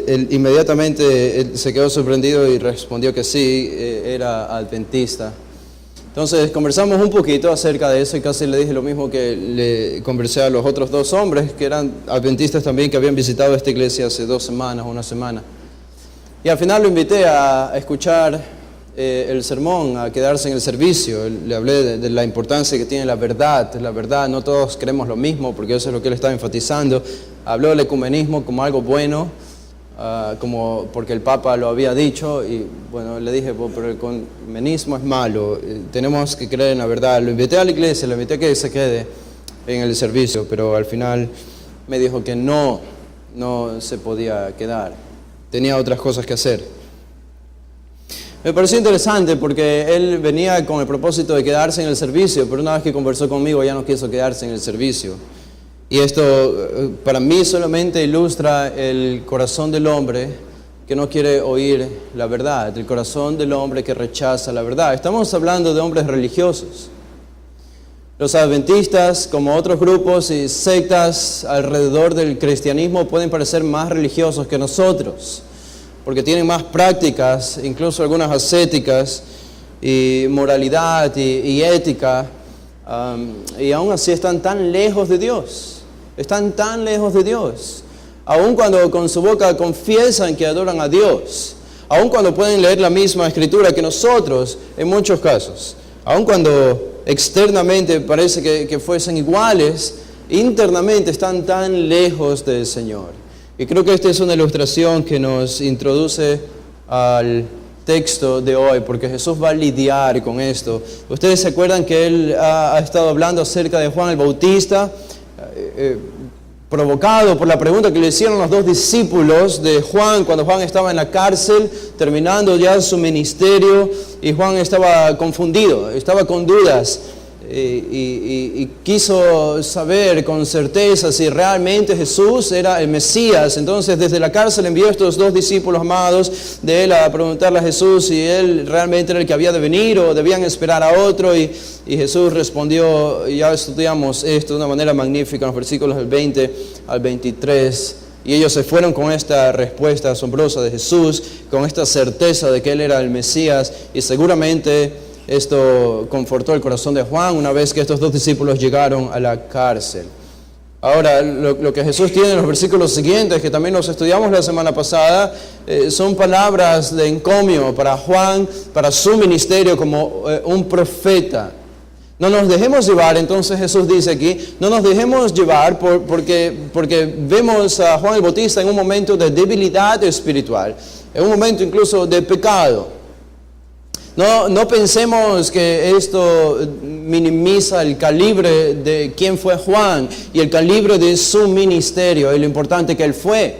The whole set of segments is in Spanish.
él inmediatamente se quedó sorprendido y respondió que sí, era adventista. Entonces conversamos un poquito acerca de eso y casi le dije lo mismo que le conversé a los otros dos hombres que eran adventistas también, que habían visitado esta iglesia hace 2 semanas, una semana. Y al final lo invité a escuchar el sermón, a quedarse en el servicio. Le hablé de la importancia que tiene la verdad, no todos creemos lo mismo, porque eso es lo que él estaba enfatizando. Habló del ecumenismo como algo bueno, como porque el Papa lo había dicho, y bueno, le dije, pero el ecumenismo es malo, tenemos que creer en la verdad. Lo invité a la iglesia, lo invité a que se quede en el servicio, pero al final me dijo que no se podía quedar, tenía otras cosas que hacer. Me pareció interesante porque él venía con el propósito de quedarse en el servicio, pero una vez que conversó conmigo ya no quiso quedarse en el servicio. Y esto para mí solamente ilustra el corazón del hombre que no quiere oír la verdad, el corazón del hombre que rechaza la verdad. Estamos hablando de hombres religiosos. Los adventistas, como otros grupos y sectas alrededor del cristianismo, pueden parecer más religiosos que nosotros, porque tienen más prácticas, incluso algunas ascéticas, y moralidad y ética, y aún así están tan lejos de Dios. Están tan lejos de Dios, aun cuando con su boca confiesan que adoran a Dios, aun cuando pueden leer la misma escritura que nosotros en muchos casos, aun cuando externamente parece que fuesen iguales, internamente están tan lejos del Señor. Y creo que esta es una ilustración que nos introduce al texto de hoy, porque Jesús va a lidiar con esto. Ustedes se acuerdan que Él ha estado hablando acerca de Juan el Bautista, provocado por la pregunta que le hicieron los 2 discípulos de Juan cuando Juan estaba en la cárcel, terminando ya su ministerio, y Juan estaba confundido, estaba con dudas, y quiso saber con certeza si realmente Jesús era el Mesías. Entonces desde la cárcel envió a estos 2 discípulos amados de él a preguntarle a Jesús si él realmente era el que había de venir o debían esperar a otro, y Jesús respondió, ya estudiamos esto de una manera magnífica en los versículos del 20 al 23, y ellos se fueron con esta respuesta asombrosa de Jesús, con esta certeza de que él era el Mesías, y seguramente esto confortó el corazón de Juan una vez que estos 2 discípulos llegaron a la cárcel. Ahora, lo que Jesús tiene en los versículos siguientes, que también los estudiamos la semana pasada, son palabras de encomio para Juan, para su ministerio como un profeta. No nos dejemos llevar, entonces Jesús dice aquí, no nos dejemos llevar porque vemos a Juan el Bautista en un momento de debilidad espiritual, en un momento incluso de pecado. No pensemos que esto minimiza el calibre de quién fue Juan y el calibre de su ministerio y lo importante que él fue.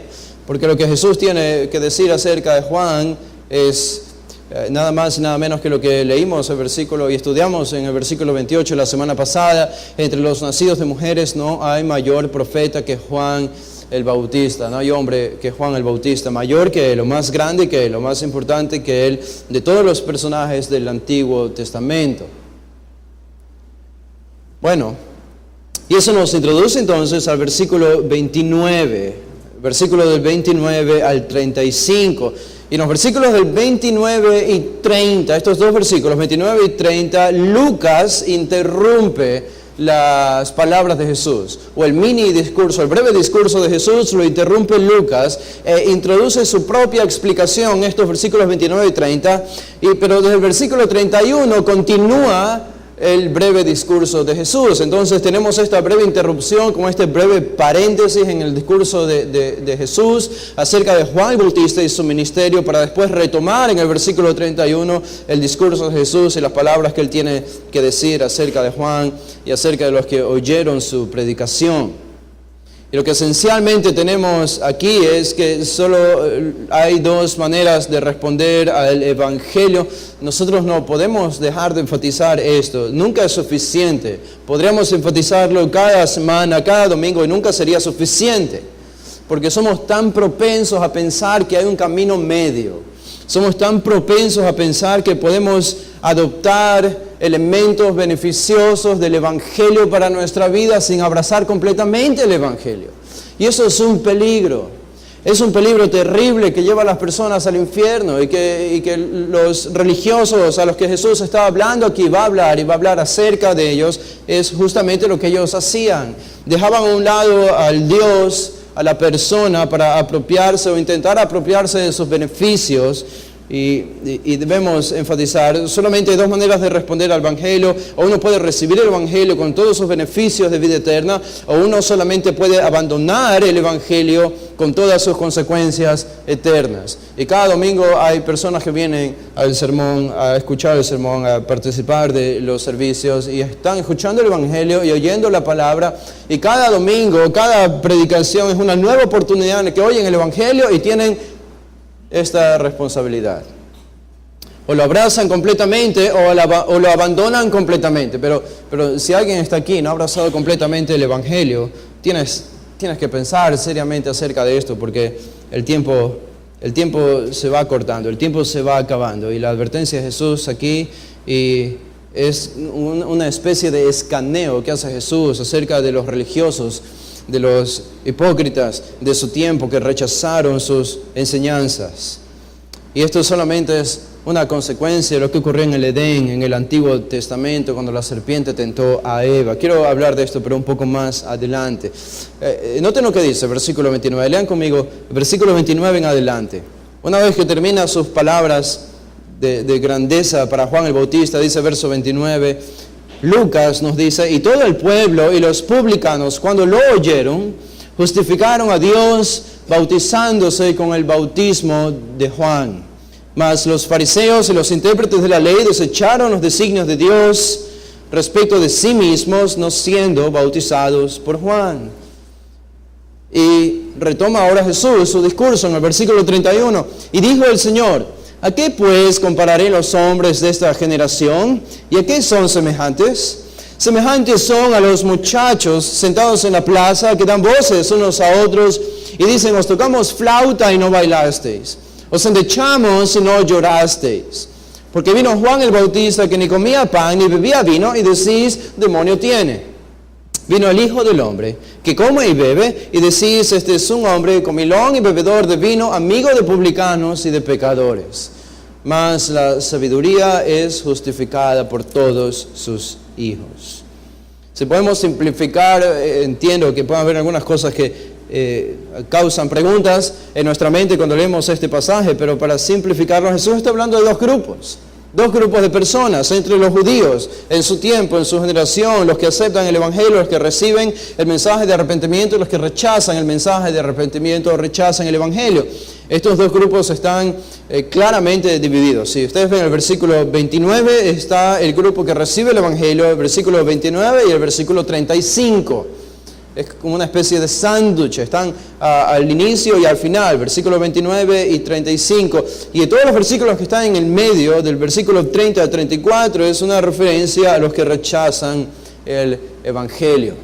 Porque lo que Jesús tiene que decir acerca de Juan es nada más y nada menos que lo que leímos el versículo y estudiamos en el versículo 28 la semana pasada. Entre los nacidos de mujeres no hay mayor profeta que Juan el Bautista, no hay hombre que Juan el Bautista, mayor que él, lo más grande que él, lo más importante que él, de todos los personajes del Antiguo Testamento. Bueno, y eso nos introduce entonces al versículo 29, versículo del 29 al 35. Y en los versículos del 29 y 30, estos 2 versículos, 29 y 30, Lucas interrumpe las palabras de Jesús, o el mini discurso, el breve discurso de Jesús lo interrumpe Lucas, introduce su propia explicación en estos versículos 29 y 30, pero desde el versículo 31 continúa el breve discurso de Jesús. Entonces tenemos esta breve interrupción, como este breve paréntesis en el discurso de Jesús acerca de Juan el Bautista y su ministerio, para después retomar en el versículo 31 el discurso de Jesús y las palabras que él tiene que decir acerca de Juan y acerca de los que oyeron su predicación. Y lo que esencialmente tenemos aquí es que solo hay 2 maneras de responder al Evangelio. Nosotros no podemos dejar de enfatizar esto. Nunca es suficiente. Podríamos enfatizarlo cada semana, cada domingo, y nunca sería suficiente. Porque somos tan propensos a pensar que hay un camino medio. Somos tan propensos a pensar que podemos adoptar elementos beneficiosos del Evangelio para nuestra vida sin abrazar completamente el Evangelio. Y eso es un peligro. Es un peligro terrible que lleva a las personas al infierno y que los religiosos a los que Jesús estaba hablando aquí va a hablar acerca de ellos, es justamente lo que ellos hacían. Dejaban a un lado al Dios, a la persona para apropiarse o intentar apropiarse de sus beneficios. Y debemos enfatizar, solamente hay dos maneras de responder al Evangelio. O uno puede recibir el Evangelio con todos sus beneficios de vida eterna, o uno solamente puede abandonar el Evangelio con todas sus consecuencias eternas. Y cada domingo hay personas que vienen al sermón, a escuchar el sermón, a participar de los servicios, y están escuchando el Evangelio y oyendo la palabra. Y cada domingo, cada predicación es una nueva oportunidad en la que oyen el Evangelio y tienen esta responsabilidad. O lo abrazan completamente o lo abandonan completamente. Pero si alguien está aquí y no ha abrazado completamente el Evangelio, tienes que pensar seriamente acerca de esto, porque el tiempo se va cortando, el tiempo se va acabando. Y la advertencia de Jesús aquí es una especie de escaneo que hace Jesús acerca de los religiosos, de los hipócritas de su tiempo que rechazaron sus enseñanzas. Y esto solamente es una consecuencia de lo que ocurrió en el Edén, en el Antiguo Testamento, cuando la serpiente tentó a Eva. Quiero hablar de esto, pero un poco más adelante. Noten lo que dice, versículo 29. Lean conmigo, versículo 29 en adelante. Una vez que termina sus palabras de grandeza para Juan el Bautista, dice verso 29, Lucas nos dice: y todo el pueblo y los publicanos, cuando lo oyeron, justificaron a Dios bautizándose con el bautismo de Juan. Mas los fariseos y los intérpretes de la ley desecharon los designios de Dios respecto de sí mismos, no siendo bautizados por Juan. Y retoma ahora Jesús su discurso en el versículo 31. Y dijo el Señor: ¿a qué pues compararé los hombres de esta generación? ¿Y a qué son semejantes? Semejantes son a los muchachos sentados en la plaza que dan voces unos a otros y dicen: os tocamos flauta y no bailasteis, os endechamos y no llorasteis. Porque vino Juan el Bautista, que ni comía pan ni bebía vino, y decís: demonio tiene. Vino el Hijo del Hombre, que come y bebe, y decís: este es un hombre comilón y bebedor de vino, amigo de publicanos y de pecadores. Mas la sabiduría es justificada por todos sus hijos. Si podemos simplificar, entiendo que pueden haber algunas cosas que causan preguntas en nuestra mente cuando leemos este pasaje, pero para simplificarlo, Jesús está hablando de dos grupos de personas entre los judíos en su tiempo, en su generación: los que aceptan el Evangelio, los que reciben el mensaje de arrepentimiento, y los que rechazan el mensaje de arrepentimiento o rechazan el Evangelio. Estos dos grupos están claramente divididos. Si ustedes ven el versículo 29, está el grupo que recibe el Evangelio, el versículo 29 y el versículo 35. Es como una especie de sándwich, están al inicio y al final, versículos 29 y 35. Y de todos los versículos que están en el medio, del versículo 30 al 34, es una referencia a los que rechazan el Evangelio.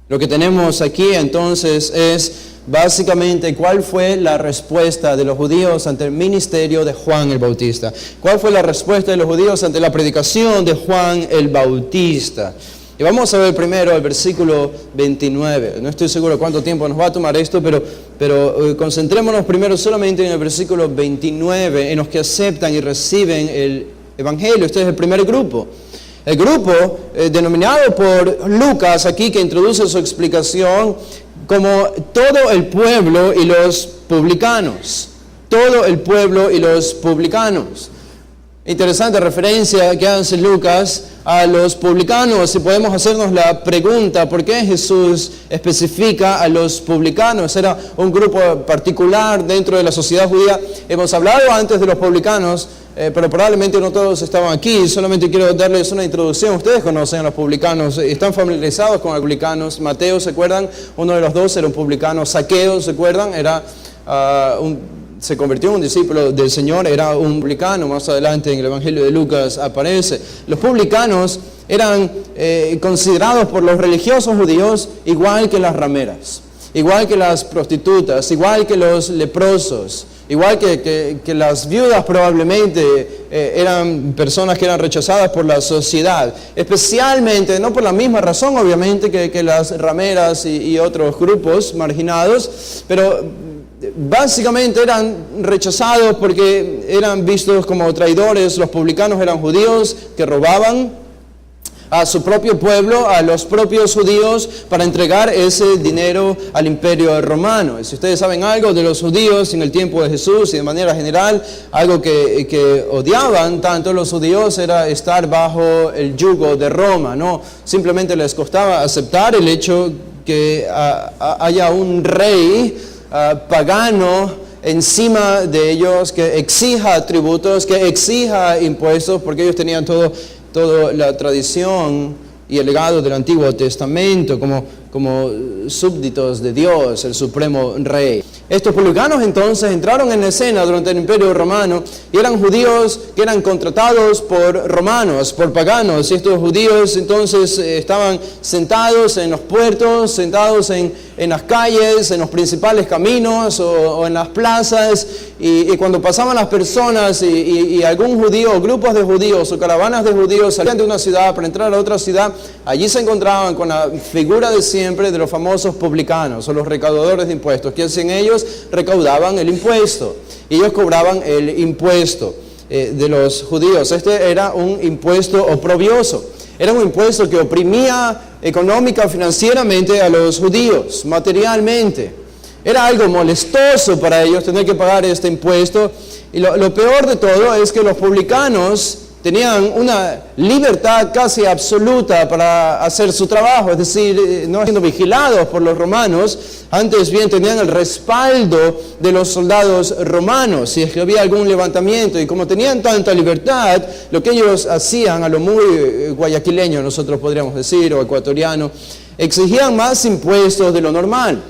Lo que tenemos aquí entonces es básicamente cuál fue la respuesta de los judíos ante el ministerio de Juan el Bautista. ¿Cuál fue la respuesta de los judíos ante la predicación de Juan el Bautista? Y vamos a ver primero el versículo 29. No estoy seguro cuánto tiempo nos va a tomar esto, pero concentrémonos primero solamente en el versículo 29, en los que aceptan y reciben el Evangelio. Este es el primer grupo. El grupo denominado por Lucas aquí, que introduce su explicación como todo el pueblo y los publicanos. Todo el pueblo y los publicanos. Interesante referencia que hace Lucas a los publicanos, y podemos hacernos la pregunta: ¿por qué Jesús especifica a los publicanos? Era un grupo particular dentro de la sociedad judía. Hemos hablado antes de los publicanos, pero probablemente no todos estaban aquí. Solamente quiero darles una introducción. Ustedes conocen a los publicanos, están familiarizados con los publicanos. Mateo, ¿se acuerdan? Uno de los dos era un publicano. Zaqueo, ¿se acuerdan? Era se convirtió en un discípulo del Señor, era un publicano. Más adelante en el Evangelio de Lucas aparece. Los publicanos eran considerados por los religiosos judíos igual que las rameras, igual que las prostitutas, igual que los leprosos. Igual que las viudas probablemente eran personas que eran rechazadas por la sociedad, especialmente, no por la misma razón obviamente que las rameras y otros grupos marginados, pero básicamente eran rechazados porque eran vistos como traidores. Los publicanos eran judíos que robaban a su propio pueblo, a los propios judíos, para entregar ese dinero al imperio romano. Y si ustedes saben algo de los judíos en el tiempo de Jesús y de manera general, algo que odiaban tanto los judíos era estar bajo el yugo de Roma, ¿no? Simplemente les costaba aceptar el hecho que haya un rey pagano encima de ellos, que exija tributos, que exija impuestos, porque ellos tenían toda la tradición y el legado del Antiguo Testamento como súbditos de Dios, el supremo rey. Estos publicanos entonces entraron en escena durante el Imperio Romano y eran judíos que eran contratados por romanos, por paganos. Y estos judíos entonces estaban sentados en los puertos, sentados en las calles, en los principales caminos o en las plazas. Y cuando pasaban las personas y algún judío, o grupos de judíos o caravanas de judíos salían de una ciudad para entrar a otra ciudad, allí se encontraban con la figura de siempre de los famosos publicanos o los recaudadores de impuestos. ¿Qué hacían ellos? Recaudaban el impuesto. Ellos cobraban el impuesto de los judíos. Este era un impuesto oprobioso. Era un impuesto que oprimía económica, financieramente a los judíos, materialmente. Era algo molestoso para ellos tener que pagar este impuesto. Y lo peor de todo es que los publicanos tenían una libertad casi absoluta para hacer su trabajo, es decir, no siendo vigilados por los romanos, antes bien tenían el respaldo de los soldados romanos, si es que había algún levantamiento. Y como tenían tanta libertad, lo que ellos hacían, a lo muy guayaquileño nosotros podríamos decir, o ecuatoriano, exigían más impuestos de lo normal,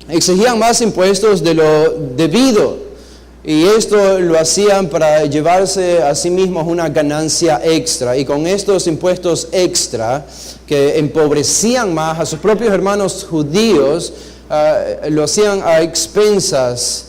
exigían más impuestos de lo debido. Y esto lo hacían para llevarse a sí mismos una ganancia extra. Y con estos impuestos extra, que empobrecían más a sus propios hermanos judíos, lo hacían a expensas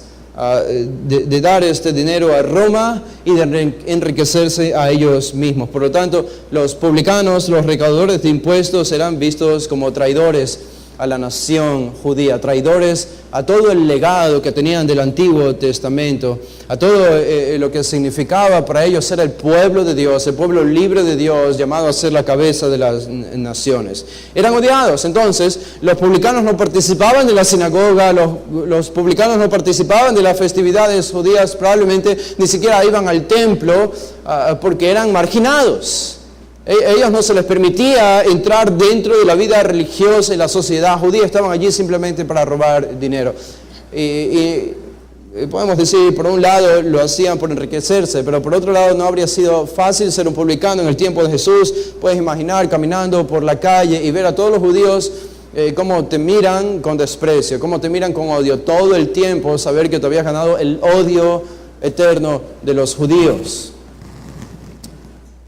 de dar este dinero a Roma y de enriquecerse a ellos mismos. Por lo tanto, los publicanos, los recaudadores de impuestos, eran vistos como traidores a la nación judía, traidores a todo el legado que tenían del Antiguo Testamento, a todo lo que significaba para ellos ser el pueblo de Dios, el pueblo libre de Dios, llamado a ser la cabeza de las naciones. Eran odiados. Entonces, los publicanos no participaban de la sinagoga, los publicanos no participaban de las festividades judías, probablemente ni siquiera iban al templo porque eran marginados. Ellos no se les permitía entrar dentro de la vida religiosa y la sociedad judía, estaban allí simplemente para robar dinero. Y podemos decir, por un lado lo hacían por enriquecerse, pero por otro lado no habría sido fácil ser un publicano en el tiempo de Jesús. Puedes imaginar caminando por la calle y ver a todos los judíos cómo te miran con desprecio, cómo te miran con odio todo el tiempo, saber que te habías ganado el odio eterno de los judíos.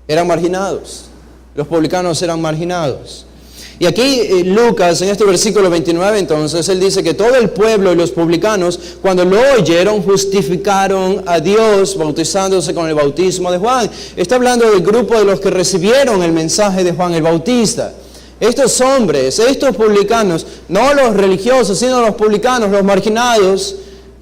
Eran marginados. Los publicanos eran marginados. Y aquí Lucas, en este versículo 29, entonces, él dice que todo el pueblo y los publicanos, cuando lo oyeron, justificaron a Dios, bautizándose con el bautismo de Juan. Está hablando del grupo de los que recibieron el mensaje de Juan el Bautista. Estos hombres, estos publicanos, no los religiosos, sino los publicanos, los marginados,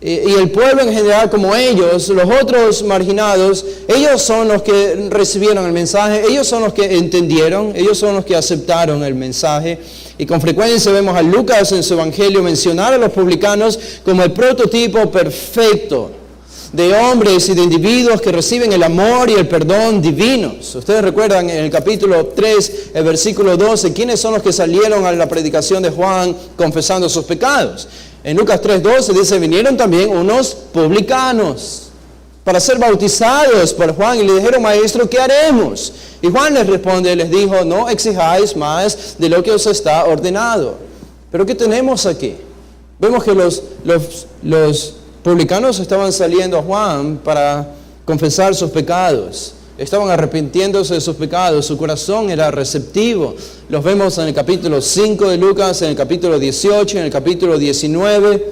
y el pueblo en general como ellos, los otros marginados, ellos son los que recibieron el mensaje, ellos son los que entendieron, ellos son los que aceptaron el mensaje. Y con frecuencia vemos a Lucas en su evangelio mencionar a los publicanos como el prototipo perfecto de hombres y de individuos que reciben el amor y el perdón divinos. Ustedes recuerdan en el capítulo 3, el versículo 12, ¿quiénes son los que salieron a la predicación de Juan confesando sus pecados? En Lucas 3:12 dice, vinieron también unos publicanos para ser bautizados por Juan y le dijeron, maestro, ¿qué haremos? Y Juan les responde, les dijo, no exijáis más de lo que os está ordenado. Pero ¿qué tenemos aquí? Vemos que los publicanos estaban saliendo a Juan para confesar sus pecados. Estaban arrepintiéndose de sus pecados, su corazón era receptivo. Los vemos en el capítulo 5 de Lucas, en el capítulo 18, en el capítulo 19.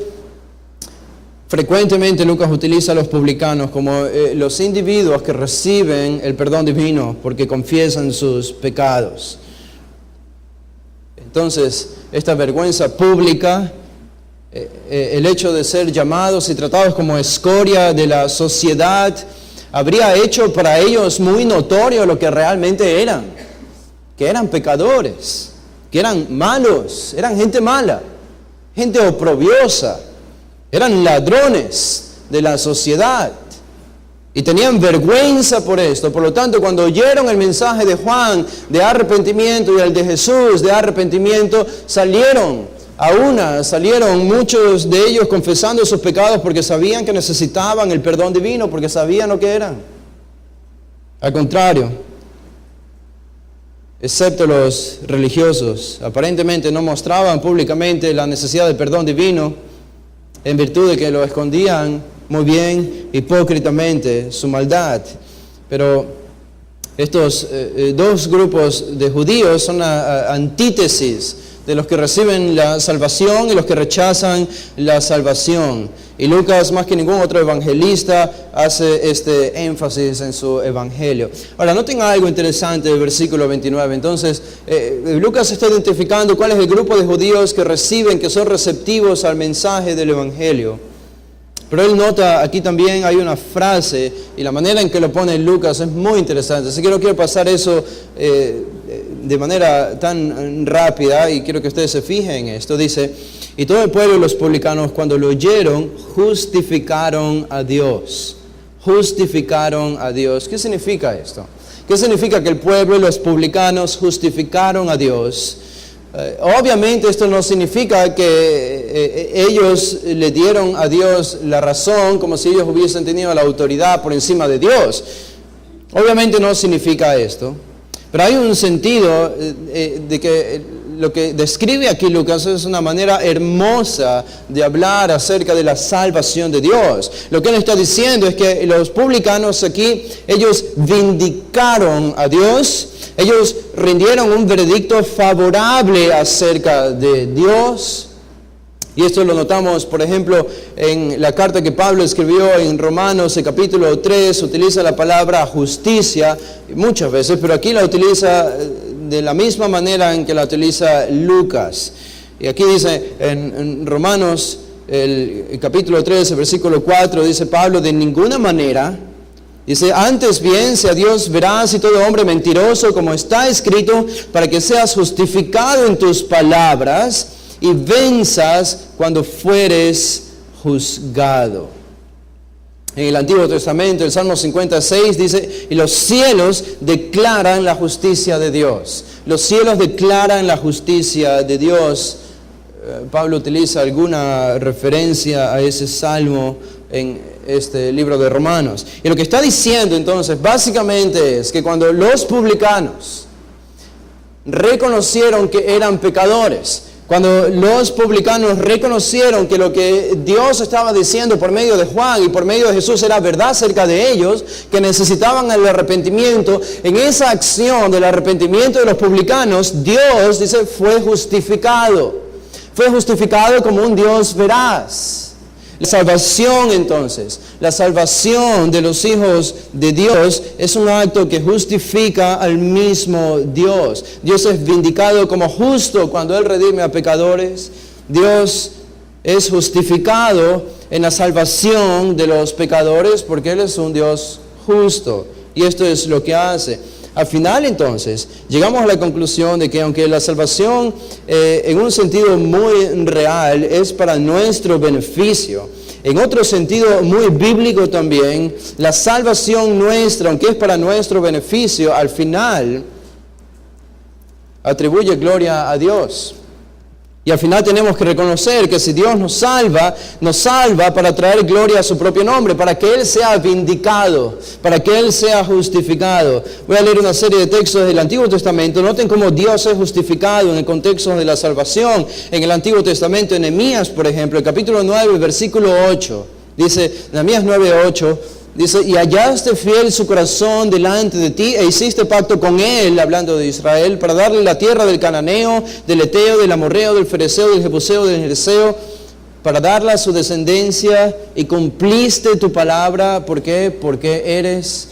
Frecuentemente Lucas utiliza a los publicanos como los individuos que reciben el perdón divino porque confiesan sus pecados. Entonces, esta vergüenza pública, el hecho de ser llamados y tratados como escoria de la sociedad, habría hecho para ellos muy notorio lo que realmente eran, que eran pecadores, que eran malos, eran gente mala, gente oprobiosa. Eran ladrones de la sociedad y tenían vergüenza por esto. Por lo tanto, cuando oyeron el mensaje de Juan de arrepentimiento y el de Jesús de arrepentimiento, salieron muchos de ellos confesando sus pecados porque sabían que necesitaban el perdón divino, porque sabían lo que eran. Al contrario, excepto los religiosos, aparentemente no mostraban públicamente la necesidad del perdón divino, en virtud de que lo escondían muy bien, hipócritamente, su maldad. Pero estos dos grupos de judíos son la antítesis de los que reciben la salvación y los que rechazan la salvación. Y Lucas, más que ningún otro evangelista, hace este énfasis en su evangelio. Ahora, noten algo interesante del versículo 29. Entonces, Lucas está identificando cuál es el grupo de judíos que reciben, que son receptivos al mensaje del evangelio. Pero él nota, aquí también hay una frase, y la manera en que lo pone Lucas es muy interesante. Así que no quiero pasar eso de manera tan rápida, y quiero que ustedes se fijen en esto. Dice, y todo el pueblo y los publicanos, cuando lo oyeron, justificaron a Dios. Justificaron a Dios. ¿Qué significa esto? ¿Qué significa que el pueblo y los publicanos justificaron a Dios? Obviamente esto no significa que ellos le dieron a Dios la razón como si ellos hubiesen tenido la autoridad por encima de Dios. Obviamente no significa esto, pero hay un sentido de que lo que describe aquí Lucas es una manera hermosa de hablar acerca de la salvación de Dios. Lo que él está diciendo es que los publicanos aquí, ellos vindicaron a Dios. Ellos rindieron un veredicto favorable acerca de Dios. Y esto lo notamos, por ejemplo, en la carta que Pablo escribió en Romanos, el capítulo 3, utiliza la palabra justicia muchas veces, pero aquí la utiliza de la misma manera en que la utiliza Lucas. Y aquí dice en Romanos, el capítulo 3, el versículo 4, dice Pablo, de ninguna manera. Dice, antes bien, sea Dios veraz y todo hombre mentiroso, como está escrito, para que seas justificado en tus palabras y venzas cuando fueres juzgado. En el Antiguo Testamento, el Salmo 56 dice, y los cielos declaran la justicia de Dios. Los cielos declaran la justicia de Dios. Pablo utiliza alguna referencia a ese salmo en este libro de Romanos. Y lo que está diciendo entonces básicamente es que cuando los publicanos reconocieron que eran pecadores, cuando los publicanos reconocieron que lo que Dios estaba diciendo por medio de Juan y por medio de Jesús era verdad acerca de ellos, que necesitaban el arrepentimiento, en esa acción del arrepentimiento de los publicanos, Dios, dice, fue justificado. Fue justificado como un Dios veraz. La salvación entonces, la salvación de los hijos de Dios es un acto que justifica al mismo Dios. Dios es vindicado como justo cuando Él redime a pecadores. Dios es justificado en la salvación de los pecadores porque Él es un Dios justo. Y esto es lo que hace. Al final entonces, llegamos a la conclusión de que aunque la salvación en un sentido muy real es para nuestro beneficio, en otro sentido muy bíblico también, la salvación nuestra, aunque es para nuestro beneficio, al final atribuye gloria a Dios. Y al final tenemos que reconocer que si Dios nos salva para traer gloria a su propio nombre, para que Él sea vindicado, para que Él sea justificado. Voy a leer una serie de textos del Antiguo Testamento. Noten cómo Dios es justificado en el contexto de la salvación. En el Antiguo Testamento, en Nehemías, por ejemplo, el capítulo 9, versículo 8. Dice, Nehemías 9:8. Dice, y hallaste fiel su corazón delante de ti e hiciste pacto con él, hablando de Israel, para darle la tierra del cananeo, del eteo, del amorreo, del fereceo, del jebuseo, del jereseo, para darla a su descendencia y cumpliste tu palabra. ¿Por qué? Porque eres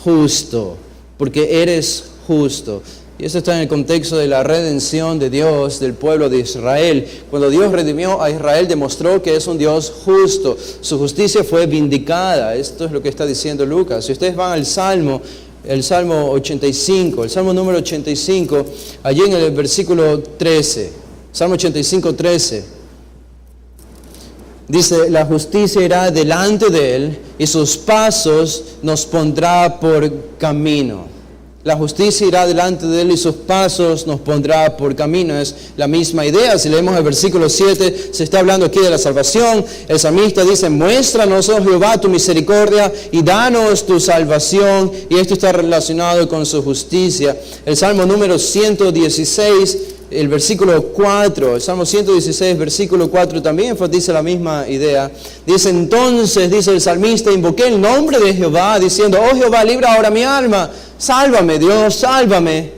justo. Porque eres justo. Y eso está en el contexto de la redención de Dios del pueblo de Israel. Cuando Dios redimió a Israel, demostró que es un Dios justo. Su justicia fue vindicada. Esto es lo que está diciendo Lucas. Si ustedes van al Salmo, el Salmo 85, el Salmo número 85, allí en el versículo 13, Salmo 85, 13, dice, la justicia irá delante de él y sus pasos nos pondrá por camino. La justicia irá delante de él y sus pasos nos pondrá por camino. Es la misma idea. Si leemos el versículo 7, se está hablando aquí de la salvación. El salmista dice, muéstranos, oh Jehová, tu misericordia y danos tu salvación. Y esto está relacionado con su justicia. El Salmo número 116, el versículo 4, el Salmo 116, versículo 4, también enfatiza la misma idea. Dice, entonces, dice el salmista, invoqué el nombre de Jehová, diciendo, oh Jehová, libra ahora mi alma. Sálvame, Dios, sálvame.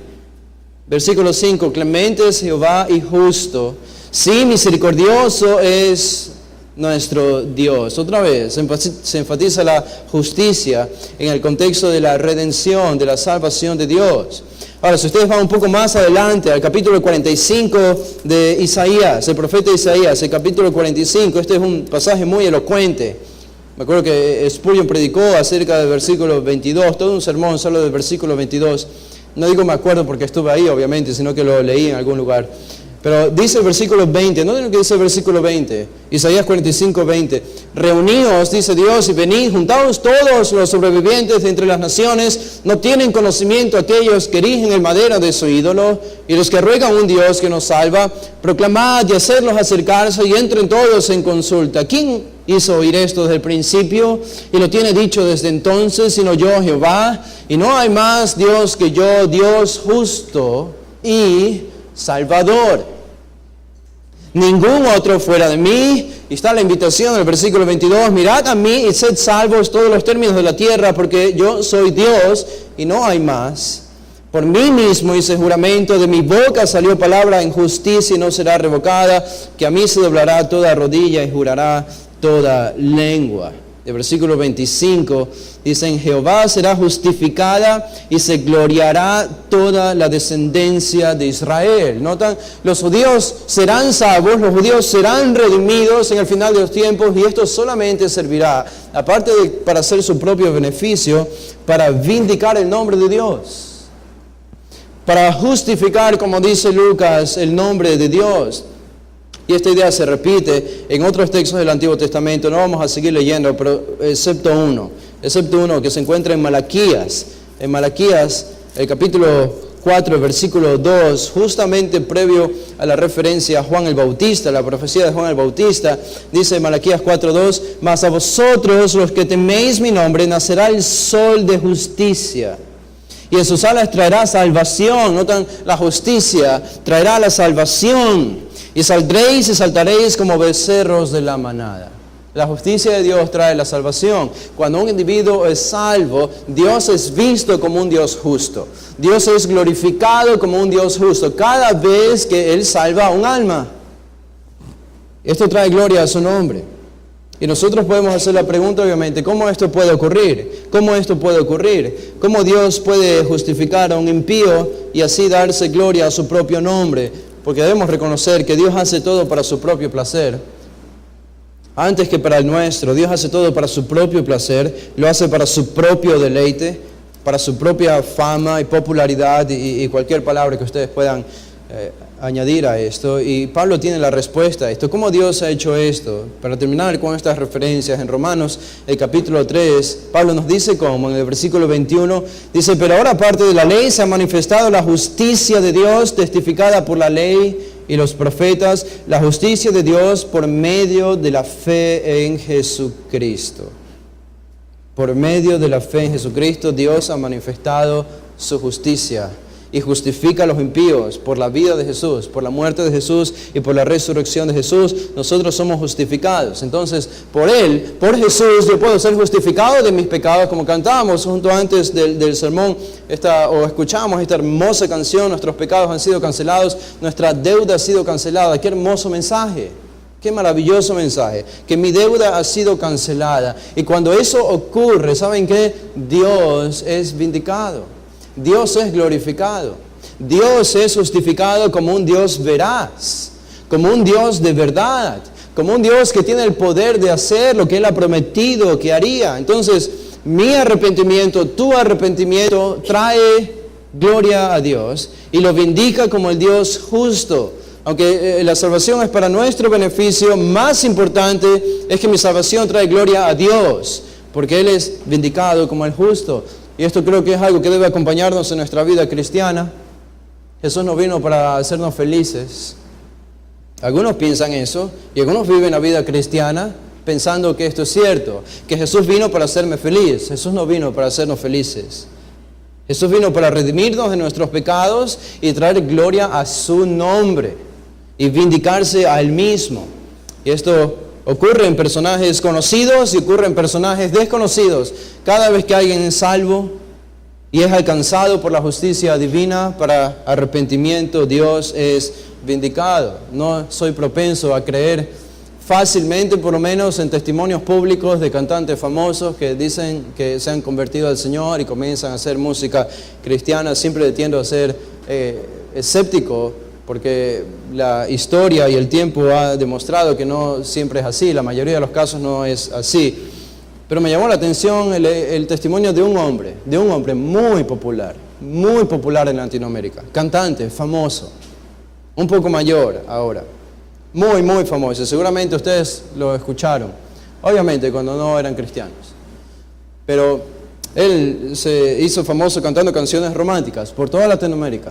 Versículo 5, clemente es Jehová y justo. Sí, misericordioso es nuestro Dios. Otra vez, se enfatiza la justicia en el contexto de la redención, de la salvación de Dios. Ahora, si ustedes van un poco más adelante, al capítulo 45 de Isaías, el profeta Isaías, el capítulo 45, este es un pasaje muy elocuente. Me acuerdo que Spurgeon predicó acerca del versículo 22, todo un sermón solo del versículo 22. No digo me acuerdo porque estuve ahí, obviamente, sino que lo leí en algún lugar. Pero dice el versículo 20, ¿no? Lo que dice el versículo 20, Isaías 45, 20. Reuníos, dice Dios, y venid, juntaos todos los sobrevivientes de entre las naciones, no tienen conocimiento aquellos que erigen el madero de su ídolo, y los que ruegan a un Dios que nos salva, proclamad y hacerlos acercarse, y entren todos en consulta. ¿Quién hizo oír esto desde el principio? Y lo tiene dicho desde entonces, sino yo, Jehová, y no hay más Dios que yo, Dios justo y Salvador. Ningún otro fuera de mí. Y está la invitación en el versículo 22. Mirad a mí y sed salvos todos los términos de la tierra, porque yo soy Dios y no hay más. Por mí mismo hice juramento, de mi boca salió palabra en justicia y no será revocada, que a mí se doblará toda rodilla y jurará toda lengua. El versículo 25 dice, en Jehová será justificada y se gloriará toda la descendencia de Israel. ¿Notan? Los judíos serán salvos, los judíos serán redimidos en el final de los tiempos, y esto solamente servirá, aparte de para hacer su propio beneficio, para vindicar el nombre de Dios, para justificar, como dice Lucas, el nombre de Dios. Y esta idea se repite en otros textos del Antiguo Testamento. No vamos a seguir leyendo, pero excepto uno que se encuentra en Malaquías. En Malaquías, el capítulo 4, el versículo 2, justamente previo a la referencia a Juan el Bautista, la profecía de Juan el Bautista, dice Malaquías 4:2, mas a vosotros los que teméis mi nombre nacerá el sol de justicia, y en sus alas traerá salvación. Notan, la justicia traerá la salvación. Y saldréis y saltaréis como becerros de la manada. La justicia de Dios trae la salvación. Cuando un individuo es salvo, Dios es visto como un Dios justo. Dios es glorificado como un Dios justo cada vez que Él salva a un alma. Esto trae gloria a su nombre. Y nosotros podemos hacer la pregunta, obviamente, ¿cómo esto puede ocurrir? ¿Cómo esto puede ocurrir? ¿Cómo Dios puede justificar a un impío y así darse gloria a su propio nombre? Porque debemos reconocer que Dios hace todo para su propio placer, antes que para el nuestro. Dios hace todo para su propio placer, lo hace para su propio deleite, para su propia fama y popularidad y cualquier palabra que ustedes puedan añadir a esto. Y Pablo tiene la respuesta a esto. ¿Cómo Dios ha hecho esto? Para terminar con estas referencias, en Romanos, el capítulo 3, Pablo nos dice cómo, en el versículo 21, dice, pero ahora aparte de la ley se ha manifestado la justicia de Dios, testificada por la ley y los profetas, la justicia de Dios por medio de la fe en Jesucristo. Por medio de la fe en Jesucristo, Dios ha manifestado su justicia y justifica a los impíos por la vida de Jesús, por la muerte de Jesús y por la resurrección de Jesús. Nosotros somos justificados. Entonces, por Él, por Jesús, yo puedo ser justificado de mis pecados, como cantábamos junto antes del sermón, o escuchamos esta hermosa canción, nuestros pecados han sido cancelados, nuestra deuda ha sido cancelada. ¡Qué hermoso mensaje! Qué maravilloso mensaje, que mi deuda ha sido cancelada. Y cuando eso ocurre, ¿saben qué? Dios es vindicado, Dios es glorificado, Dios es justificado como un Dios veraz, como un Dios de verdad, como un Dios que tiene el poder de hacer lo que Él ha prometido que haría. Entonces, mi arrepentimiento, tu arrepentimiento trae gloria a Dios y lo vindica como el Dios justo. Aunque la salvación es para nuestro beneficio, más importante es que mi salvación trae gloria a Dios, porque Él es vindicado como el justo. Y esto creo que es algo que debe acompañarnos en nuestra vida cristiana. Jesús no vino para hacernos felices. Algunos piensan eso, y algunos viven la vida cristiana pensando que esto es cierto, que Jesús vino para hacerme feliz. Jesús no vino para hacernos felices. Jesús vino para redimirnos de nuestros pecados y traer gloria a su nombre y vindicarse a Él mismo. Y esto ocurre en personajes conocidos y ocurre en personajes desconocidos. Cada vez que alguien es salvo y es alcanzado por la justicia divina para arrepentimiento, Dios es vindicado. No soy propenso a creer fácilmente, por lo menos en testimonios públicos de cantantes famosos que dicen que se han convertido al Señor y comienzan a hacer música cristiana. Siempre tiendo a ser escéptico, porque la historia y el tiempo ha demostrado que no siempre es así, la mayoría de los casos no es así. Pero me llamó la atención el testimonio de un hombre muy popular en Latinoamérica, cantante, famoso, un poco mayor ahora, muy famoso. Seguramente ustedes lo escucharon, obviamente cuando no eran cristianos. Pero él se hizo famoso cantando canciones románticas por toda Latinoamérica.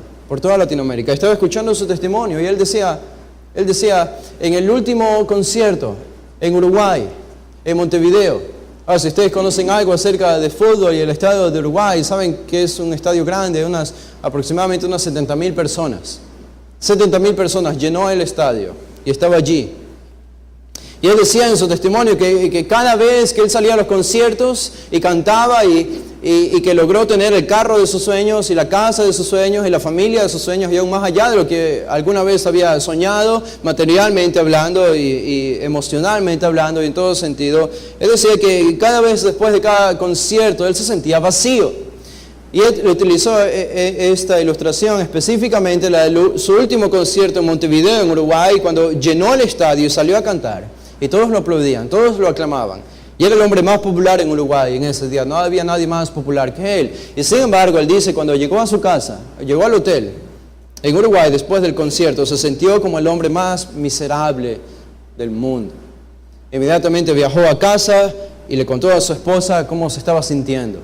Estaba escuchando su testimonio y él decía, en el último concierto en Uruguay, en Montevideo. Ahora, si ustedes conocen algo acerca de fútbol y el estadio de Uruguay, saben que es un estadio grande, aproximadamente unas 70,000 personas. 70,000 personas llenó el estadio y estaba allí. Y él decía en su testimonio que cada vez que él salía a los conciertos y cantaba y que logró tener el carro de sus sueños y la casa de sus sueños y la familia de sus sueños y aún más allá de lo que alguna vez había soñado, materialmente hablando y emocionalmente hablando y en todo sentido, él decía que cada vez después de cada concierto él se sentía vacío. Y él utilizó esta ilustración específicamente, su último concierto en Montevideo, en Uruguay, cuando llenó el estadio y salió a cantar. Y todos lo aplaudían, todos lo aclamaban. Y era el hombre más popular en Uruguay en ese día. No había nadie más popular que él. Y sin embargo, él dice, cuando llegó a su casa, llegó al hotel, en Uruguay, después del concierto, se sintió como el hombre más miserable del mundo. Inmediatamente viajó a casa y le contó a su esposa cómo se estaba sintiendo.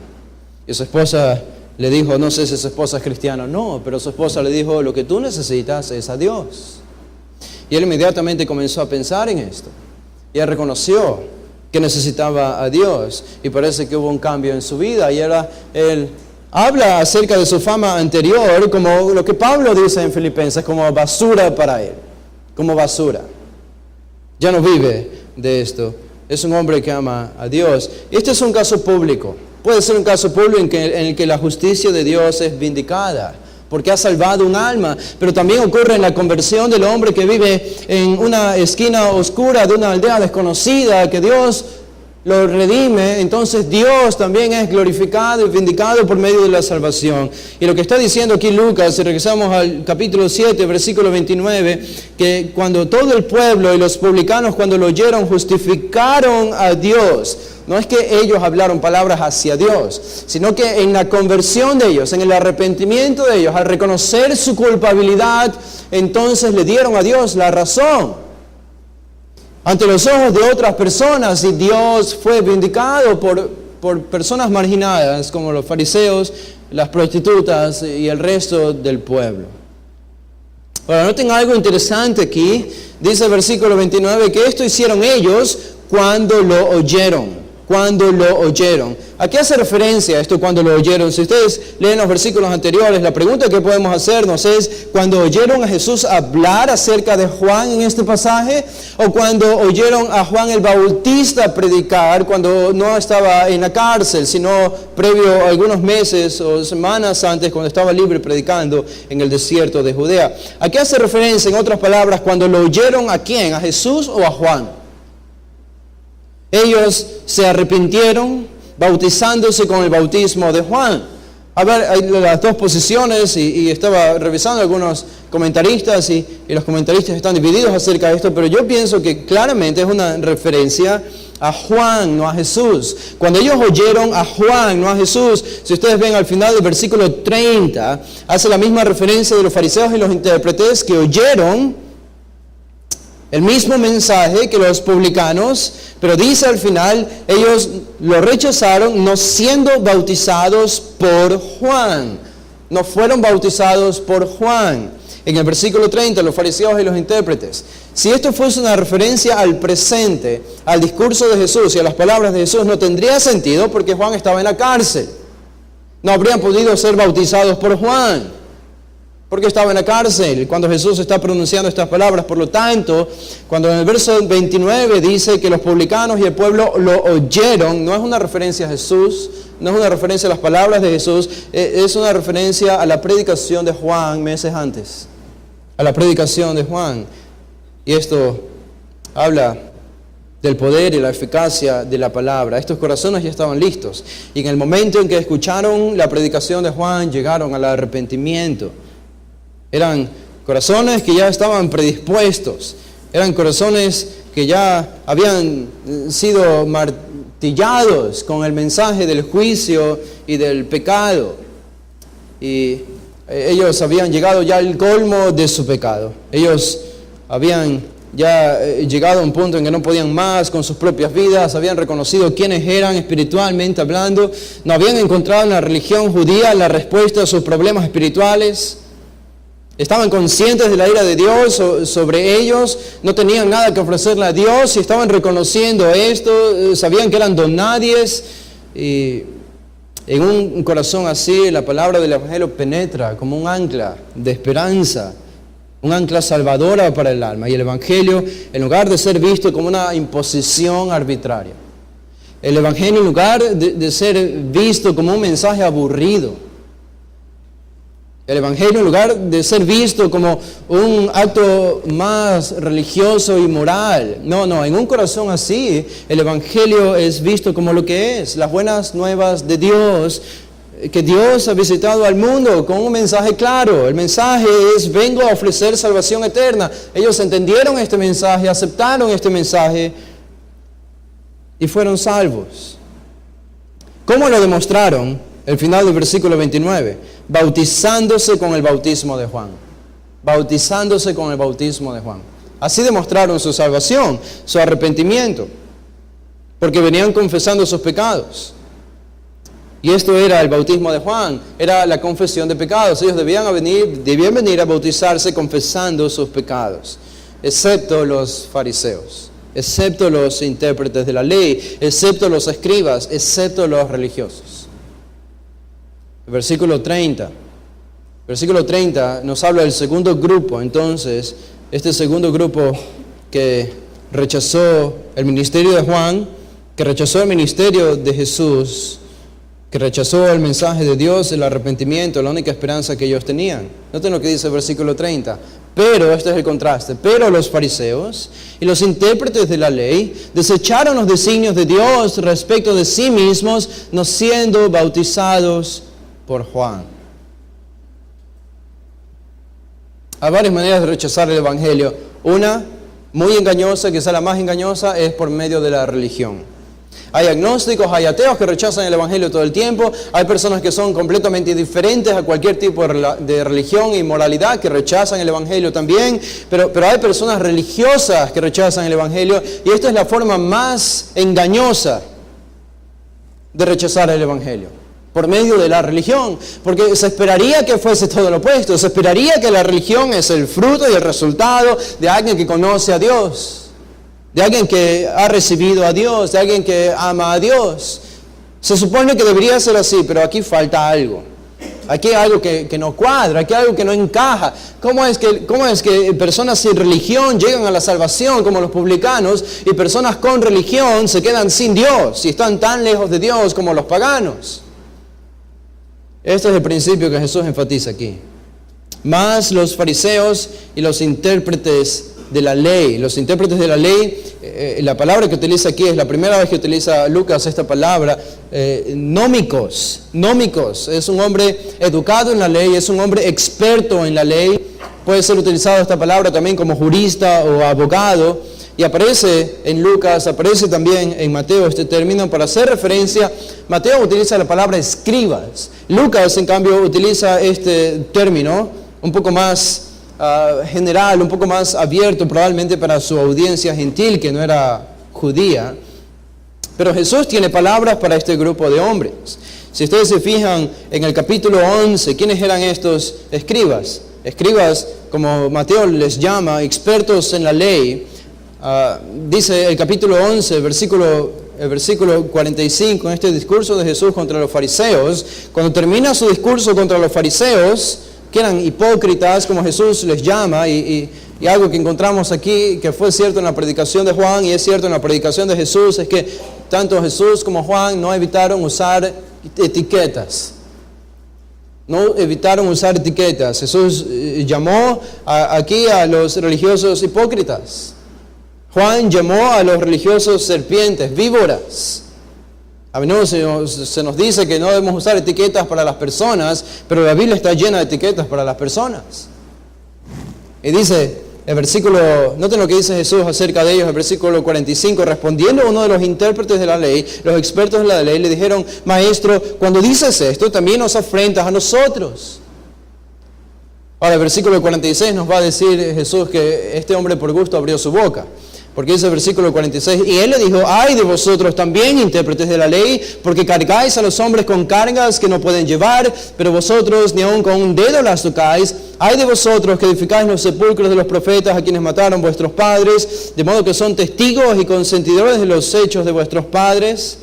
Y su esposa le dijo, no sé si su esposa es cristiana, no, pero su esposa le dijo, lo que tú necesitas es a Dios. Y él inmediatamente comenzó a pensar en esto. Y él reconoció que necesitaba a Dios. Y parece que hubo un cambio en su vida. Y ahora él habla acerca de su fama anterior, como lo que Pablo dice en Filipenses, como basura para él. Como basura. Ya no vive de esto. Es un hombre que ama a Dios. Este es un caso público. Puede ser un caso público en el que la justicia de Dios es vindicada, porque ha salvado un alma, pero también ocurre en la conversión del hombre que vive en una esquina oscura de una aldea desconocida, que Dios lo redime. Entonces Dios también es glorificado y vindicado por medio de la salvación. Y lo que está diciendo aquí Lucas, si regresamos al capítulo 7, versículo 29, que cuando todo el pueblo y los publicanos, cuando lo oyeron, justificaron a Dios. No es que ellos hablaron palabras hacia Dios, sino que en la conversión de ellos, en el arrepentimiento de ellos, al reconocer su culpabilidad, entonces le dieron a Dios la razón ante los ojos de otras personas, y Dios fue vindicado por personas marginadas como los fariseos, las prostitutas y el resto del pueblo. Ahora, noten algo interesante aquí. Dice el versículo 29 que esto hicieron ellos cuando lo oyeron. cuando lo oyeron. ¿A qué hace referencia esto cuando lo oyeron? Si ustedes leen los versículos anteriores, la pregunta que podemos hacernos es, ¿cuando oyeron a Jesús hablar acerca de Juan en este pasaje? ¿O cuando oyeron a Juan el Bautista predicar cuando no estaba en la cárcel, sino previo a algunos meses o semanas antes cuando estaba libre predicando en el desierto de Judea? ¿A qué hace referencia, en otras palabras, cuando lo oyeron a quién? ¿A Jesús o a Juan? Ellos se arrepintieron bautizándose con el bautismo de Juan. A ver, hay las dos posiciones y estaba revisando algunos comentaristas y los comentaristas están divididos acerca de esto, pero yo pienso que claramente es una referencia a Juan, no a Jesús. Cuando ellos oyeron a Juan, no a Jesús, si ustedes ven al final del versículo 30, hace la misma referencia de los fariseos y los intérpretes que oyeron el mismo mensaje que los publicanos, pero dice al final, ellos lo rechazaron no siendo bautizados por Juan. No fueron bautizados por Juan. En el versículo 30, los fariseos y los intérpretes. Si esto fuese una referencia al presente, al discurso de Jesús y a las palabras de Jesús, no tendría sentido porque Juan estaba en la cárcel. No habrían podido ser bautizados por Juan, porque estaba en la cárcel cuando Jesús está pronunciando estas palabras. Por lo tanto, cuando en el verso 29 dice que los publicanos y el pueblo lo oyeron, no es una referencia a Jesús, no es una referencia a las palabras de Jesús, es una referencia a la predicación de Juan meses antes, a la predicación de Juan. Y esto habla del poder y la eficacia de la palabra. Estos corazones ya estaban listos, y en el momento en que escucharon la predicación de Juan, llegaron al arrepentimiento. Eran corazones que ya estaban predispuestos, eran corazones que ya habían sido martillados con el mensaje del juicio y del pecado. Y ellos habían llegado ya al colmo de su pecado. Ellos habían ya llegado a un punto en que no podían más con sus propias vidas, habían reconocido quiénes eran espiritualmente hablando, no habían encontrado en la religión judía la respuesta a sus problemas espirituales. Estaban conscientes de la ira de Dios sobre ellos, no tenían nada que ofrecerle a Dios y estaban reconociendo esto, sabían que eran donadies. Y en un corazón así, la palabra del Evangelio penetra como un ancla de esperanza, un ancla salvadora para el alma. Y el Evangelio, en lugar de ser visto como una imposición arbitraria, el Evangelio, en lugar de ser visto como un mensaje aburrido, el Evangelio, en lugar de ser visto como un acto más religioso y moral, no, en un corazón así, el Evangelio es visto como lo que es, las buenas nuevas de Dios, que Dios ha visitado al mundo con un mensaje claro. El mensaje es: vengo a ofrecer salvación eterna. Ellos entendieron este mensaje, aceptaron este mensaje y fueron salvos. ¿Cómo lo demostraron? El final del versículo 29, bautizándose con el bautismo de Juan. Bautizándose con el bautismo de Juan. Así demostraron su salvación, su arrepentimiento, porque venían confesando sus pecados. Y esto era el bautismo de Juan, era la confesión de pecados. Ellos debían venir a bautizarse confesando sus pecados, excepto los fariseos, excepto los intérpretes de la ley, excepto los escribas, excepto los religiosos. Versículo 30 nos habla del segundo grupo. Entonces, este segundo grupo que rechazó el ministerio de Juan, que rechazó el ministerio de Jesús, que rechazó el mensaje de Dios, el arrepentimiento, la única esperanza que ellos tenían. Noten lo que dice el versículo 30. Pero, este es el contraste, pero los fariseos y los intérpretes de la ley desecharon los designios de Dios respecto de sí mismos, no siendo bautizados por Juan. Hay varias maneras de rechazar el Evangelio. Una, muy engañosa, quizá la más engañosa, es por medio de la religión. Hay agnósticos, hay ateos que rechazan el Evangelio todo el tiempo. Hay personas que son completamente indiferentes a cualquier tipo de religión y moralidad que rechazan el Evangelio también. Pero hay personas religiosas que rechazan el Evangelio, y esta es la forma más engañosa de rechazar el Evangelio. Por medio de la religión, porque se esperaría que fuese todo lo opuesto, se esperaría que la religión es el fruto y el resultado de alguien que conoce a Dios. de alguien que ha recibido a Dios, de alguien que ama a Dios. Se supone que debería ser así, pero aquí falta algo. Aquí hay algo que no cuadra, aquí hay algo que no encaja. ¿Cómo es que personas sin religión llegan a la salvación como los publicanos y personas con religión se quedan sin Dios y están tan lejos de Dios como los paganos? Este es el principio que Jesús enfatiza aquí. Más los fariseos y los intérpretes de la ley. Los intérpretes de la ley, la palabra que utiliza aquí es la primera vez que utiliza Lucas esta palabra, nómicos. Nómicos es un hombre educado en la ley, es un hombre experto en la ley. Puede ser utilizada esta palabra también como jurista o abogado. Y aparece en Lucas, aparece también en Mateo este término para hacer referencia. Mateo utiliza la palabra escribas. Lucas, en cambio, utiliza este término un poco más general, un poco más abierto probablemente para su audiencia gentil que no era judía. Pero Jesús tiene palabras para este grupo de hombres. Si ustedes se fijan en el capítulo 11, ¿quiénes eran estos escribas? Escribas, como Mateo les llama, expertos en la ley. Dice el capítulo 11, el versículo 45, en este discurso de Jesús contra los fariseos, cuando termina su discurso contra los fariseos, que eran hipócritas, como Jesús les llama, y algo que encontramos aquí, que fue cierto en la predicación de Juan, y es cierto en la predicación de Jesús, es que tanto Jesús como Juan no evitaron usar etiquetas. No evitaron usar etiquetas. Jesús llamó aquí a los religiosos hipócritas. Juan llamó a los religiosos serpientes, víboras. A menudo se nos dice que no debemos usar etiquetas para las personas, pero la Biblia está llena de etiquetas para las personas. Y dice el versículo, noten lo que dice Jesús acerca de ellos, el versículo 45, respondiendo a uno de los intérpretes de la ley, los expertos de la ley, le dijeron: Maestro, cuando dices esto, también nos afrentas a nosotros. Ahora el versículo 46 nos va a decir Jesús que este hombre por gusto abrió su boca. Porque dice el versículo 46, y él le dijo: ay de vosotros también, intérpretes de la ley, porque cargáis a los hombres con cargas que no pueden llevar, pero vosotros ni aun con un dedo las tocáis. Ay de vosotros que edificáis los sepulcros de los profetas a quienes mataron vuestros padres, de modo que son testigos y consentidores de los hechos de vuestros padres.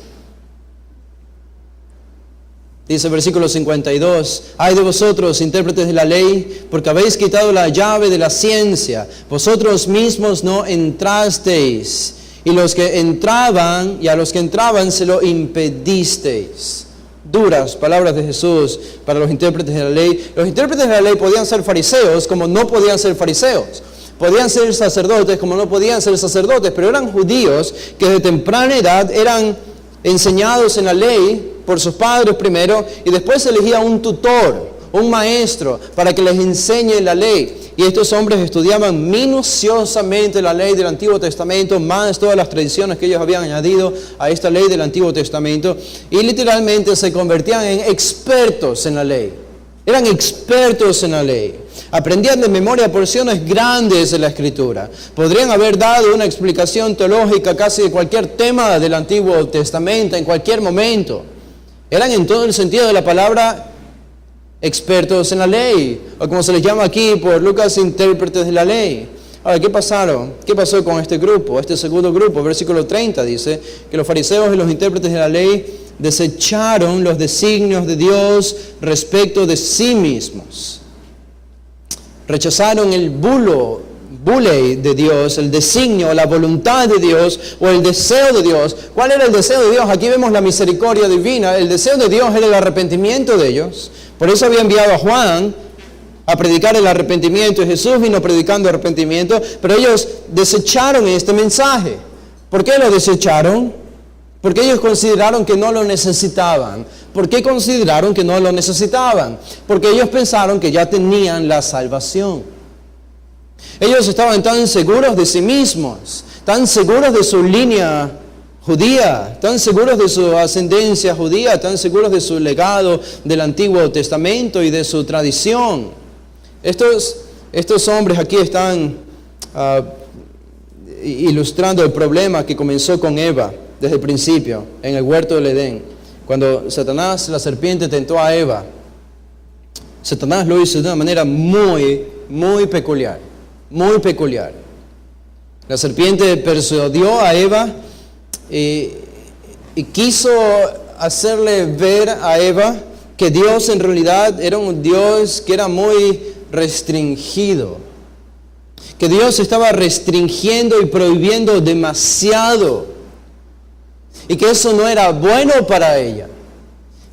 Dice el versículo 52, ay de vosotros, intérpretes de la ley, porque habéis quitado la llave de la ciencia. Vosotros mismos no entrasteis, y los que entraban, y a los que entraban se lo impedisteis. Duras palabras de Jesús para los intérpretes de la ley. Los intérpretes de la ley podían ser fariseos como no podían ser fariseos. Podían ser sacerdotes como no podían ser sacerdotes, pero eran judíos que de temprana edad eran enseñados en la ley por sus padres primero, y después se elegía un tutor, un maestro, para que les enseñe la ley. Y estos hombres estudiaban minuciosamente la ley del Antiguo Testamento, más todas las tradiciones que ellos habían añadido a esta ley del Antiguo Testamento, y literalmente se convertían en expertos en la ley. Eran expertos en la ley. Aprendían de memoria porciones grandes de la Escritura. Podrían haber dado una explicación teológica casi de cualquier tema del Antiguo Testamento en cualquier momento. Eran en todo el sentido de la palabra expertos en la ley, o como se les llama aquí por Lucas, intérpretes de la ley. Ahora, ¿qué pasó con este grupo? Este segundo grupo, versículo 30 dice que los fariseos y los intérpretes de la ley desecharon los designios de Dios respecto de sí mismos. Rechazaron el bulei de Dios, el designio, la voluntad de Dios o el deseo de Dios. ¿Cuál era el deseo de Dios? Aquí vemos la misericordia divina. El deseo de Dios era el arrepentimiento de ellos. Por eso había enviado a Juan a predicar el arrepentimiento, y Jesús vino predicando arrepentimiento, pero ellos desecharon este mensaje. ¿Por qué lo desecharon? Porque ellos consideraron que no lo necesitaban. ¿Por qué consideraron que no lo necesitaban? Porque ellos pensaron que ya tenían la salvación. Ellos estaban tan seguros de sí mismos, tan seguros de su línea judía, tan seguros de su ascendencia judía, tan seguros de su legado del Antiguo Testamento y de su tradición. Estos hombres aquí están ilustrando el problema que comenzó con Eva desde el principio, en el huerto del Edén. Cuando Satanás, la serpiente, tentó a Eva, Satanás lo hizo de una manera muy, muy peculiar. Muy peculiar. La serpiente persuadió a Eva y quiso hacerle ver a Eva que Dios en realidad era un Dios que era muy restringido. Que Dios estaba restringiendo y prohibiendo demasiado. Y que eso no era bueno para ella.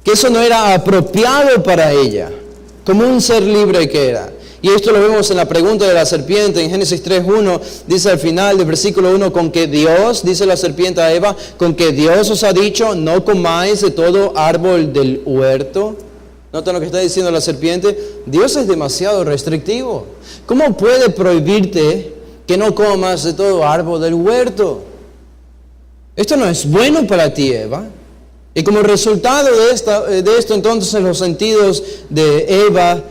Que eso no era apropiado para ella. Como un ser libre que era. Y esto lo vemos en la pregunta de la serpiente en Génesis 3:1, dice al final del versículo 1, con que Dios, dice la serpiente a Eva, con que Dios os ha dicho, no comáis de todo árbol del huerto. ¿Notan lo que está diciendo la serpiente? Dios es demasiado restrictivo. ¿Cómo puede prohibirte que no comas de todo árbol del huerto? Esto no es bueno para ti, Eva. Y como resultado de esto, entonces los sentidos de Eva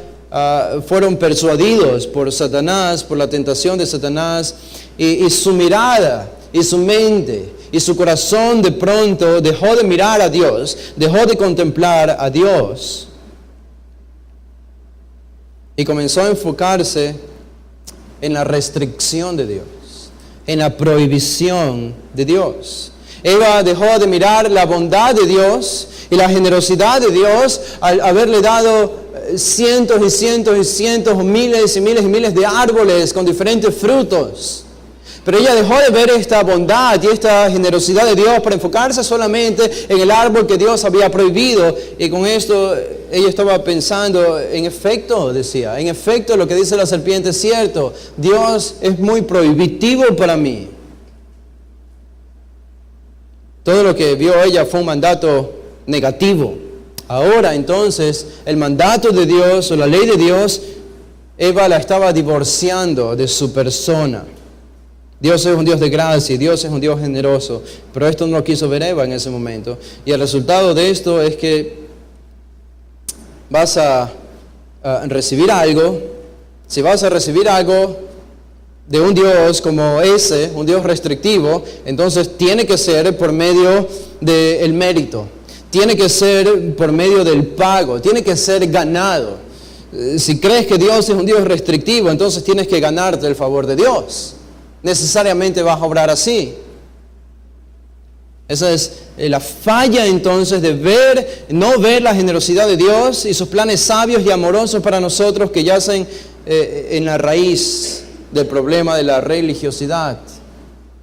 fueron persuadidos por Satanás, por la tentación de Satanás, y su mirada, y su mente, y su corazón de pronto dejó de mirar a Dios, dejó de contemplar a Dios, y comenzó a enfocarse en la restricción de Dios, en la prohibición de Dios. Eva dejó de mirar la bondad de Dios y la generosidad de Dios al haberle dado cientos y cientos y cientos, miles y miles y miles de árboles con diferentes frutos. Pero ella dejó de ver esta bondad y esta generosidad de Dios para enfocarse solamente en el árbol que Dios había prohibido. Y con esto ella estaba pensando, en efecto, decía, en efecto lo que dice la serpiente es cierto. Dios es muy prohibitivo para mí. Todo lo que vio ella fue un mandato negativo. Ahora entonces el mandato de Dios o la ley de Dios, Eva la estaba divorciando de su persona. Dios es un Dios de gracia y Dios es un Dios generoso, pero esto no lo quiso ver Eva en ese momento. Y el resultado de esto es que vas a recibir algo. Si vas a recibir algo de un Dios como ese, un Dios restrictivo, entonces tiene que ser por medio del mérito. Tiene que ser por medio del pago, tiene que ser ganado. Si crees que Dios es un Dios restrictivo, entonces tienes que ganarte el favor de Dios. Necesariamente vas a obrar así. Esa es la falla entonces de no ver la generosidad de Dios y sus planes sabios y amorosos para nosotros que yacen en la raíz del problema de la religiosidad.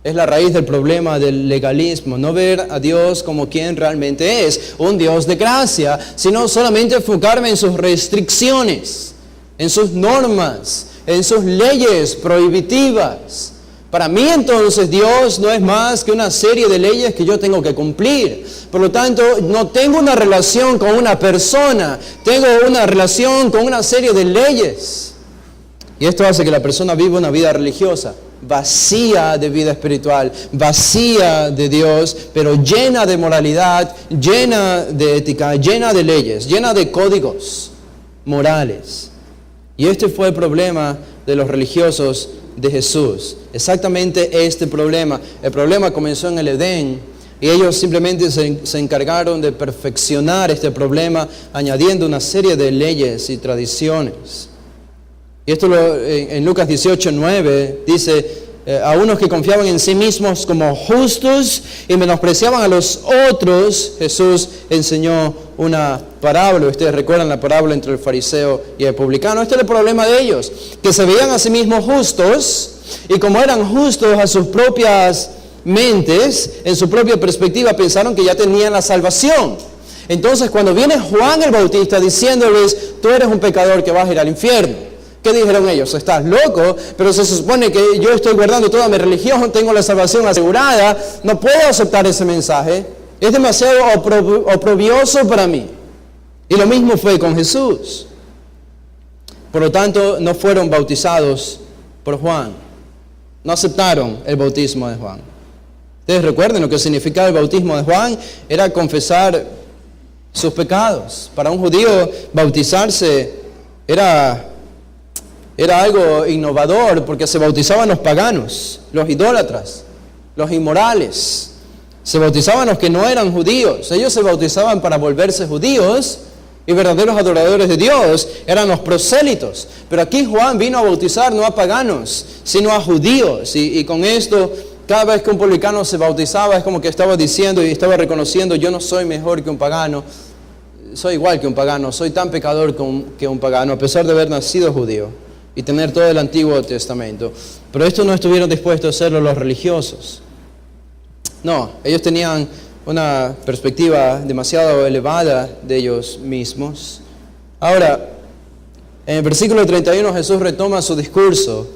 Es la raíz del problema del legalismo, no ver a Dios como quien realmente es, un Dios de gracia, sino solamente enfocarme en sus restricciones, en sus normas, en sus leyes prohibitivas. Para mí entonces Dios no es más que una serie de leyes que yo tengo que cumplir. Por lo tanto, no tengo una relación con una persona, tengo una relación con una serie de leyes. Y esto hace que la persona viva una vida religiosa, vacía de vida espiritual, vacía de Dios, pero llena de moralidad, llena de ética, llena de leyes, llena de códigos morales. Y este fue el problema de los religiosos de Jesús. Exactamente este problema. El problema comenzó en el Edén y ellos simplemente se encargaron de perfeccionar este problema añadiendo una serie de leyes y tradiciones. Y esto en Lucas 18:9 dice, a unos que confiaban en sí mismos como justos y menospreciaban a los otros, Jesús enseñó una parábola. Ustedes recuerdan la parábola entre el fariseo y el publicano. Este era el problema de ellos, que se veían a sí mismos justos y como eran justos a sus propias mentes, en su propia perspectiva, pensaron que ya tenían la salvación. Entonces cuando viene Juan el Bautista diciéndoles, tú eres un pecador que vas a ir al infierno. ¿Qué dijeron ellos? Estás loco, pero se supone que yo estoy guardando toda mi religión, tengo la salvación asegurada, no puedo aceptar ese mensaje, es demasiado oprobioso para mí. Y lo mismo fue con Jesús. Por lo tanto, no fueron bautizados por Juan, no aceptaron el bautismo de Juan. Ustedes recuerden lo que significaba el bautismo de Juan, era confesar sus pecados. Para un judío bautizarse era algo innovador porque se bautizaban los paganos, los idólatras, los inmorales. Se bautizaban los que no eran judíos. Ellos se bautizaban para volverse judíos y verdaderos adoradores de Dios eran los prosélitos. Pero aquí Juan vino a bautizar no a paganos, sino a judíos. Y con esto, cada vez que un publicano se bautizaba, es como que estaba diciendo y estaba reconociendo: yo no soy mejor que un pagano, soy igual que un pagano, soy tan pecador que un pagano, a pesar de haber nacido judío y tener todo el Antiguo Testamento. Pero esto no estuvieron dispuestos a hacerlo los religiosos. No, ellos tenían una perspectiva demasiado elevada de ellos mismos. Ahora, en el versículo 31 Jesús retoma su discurso.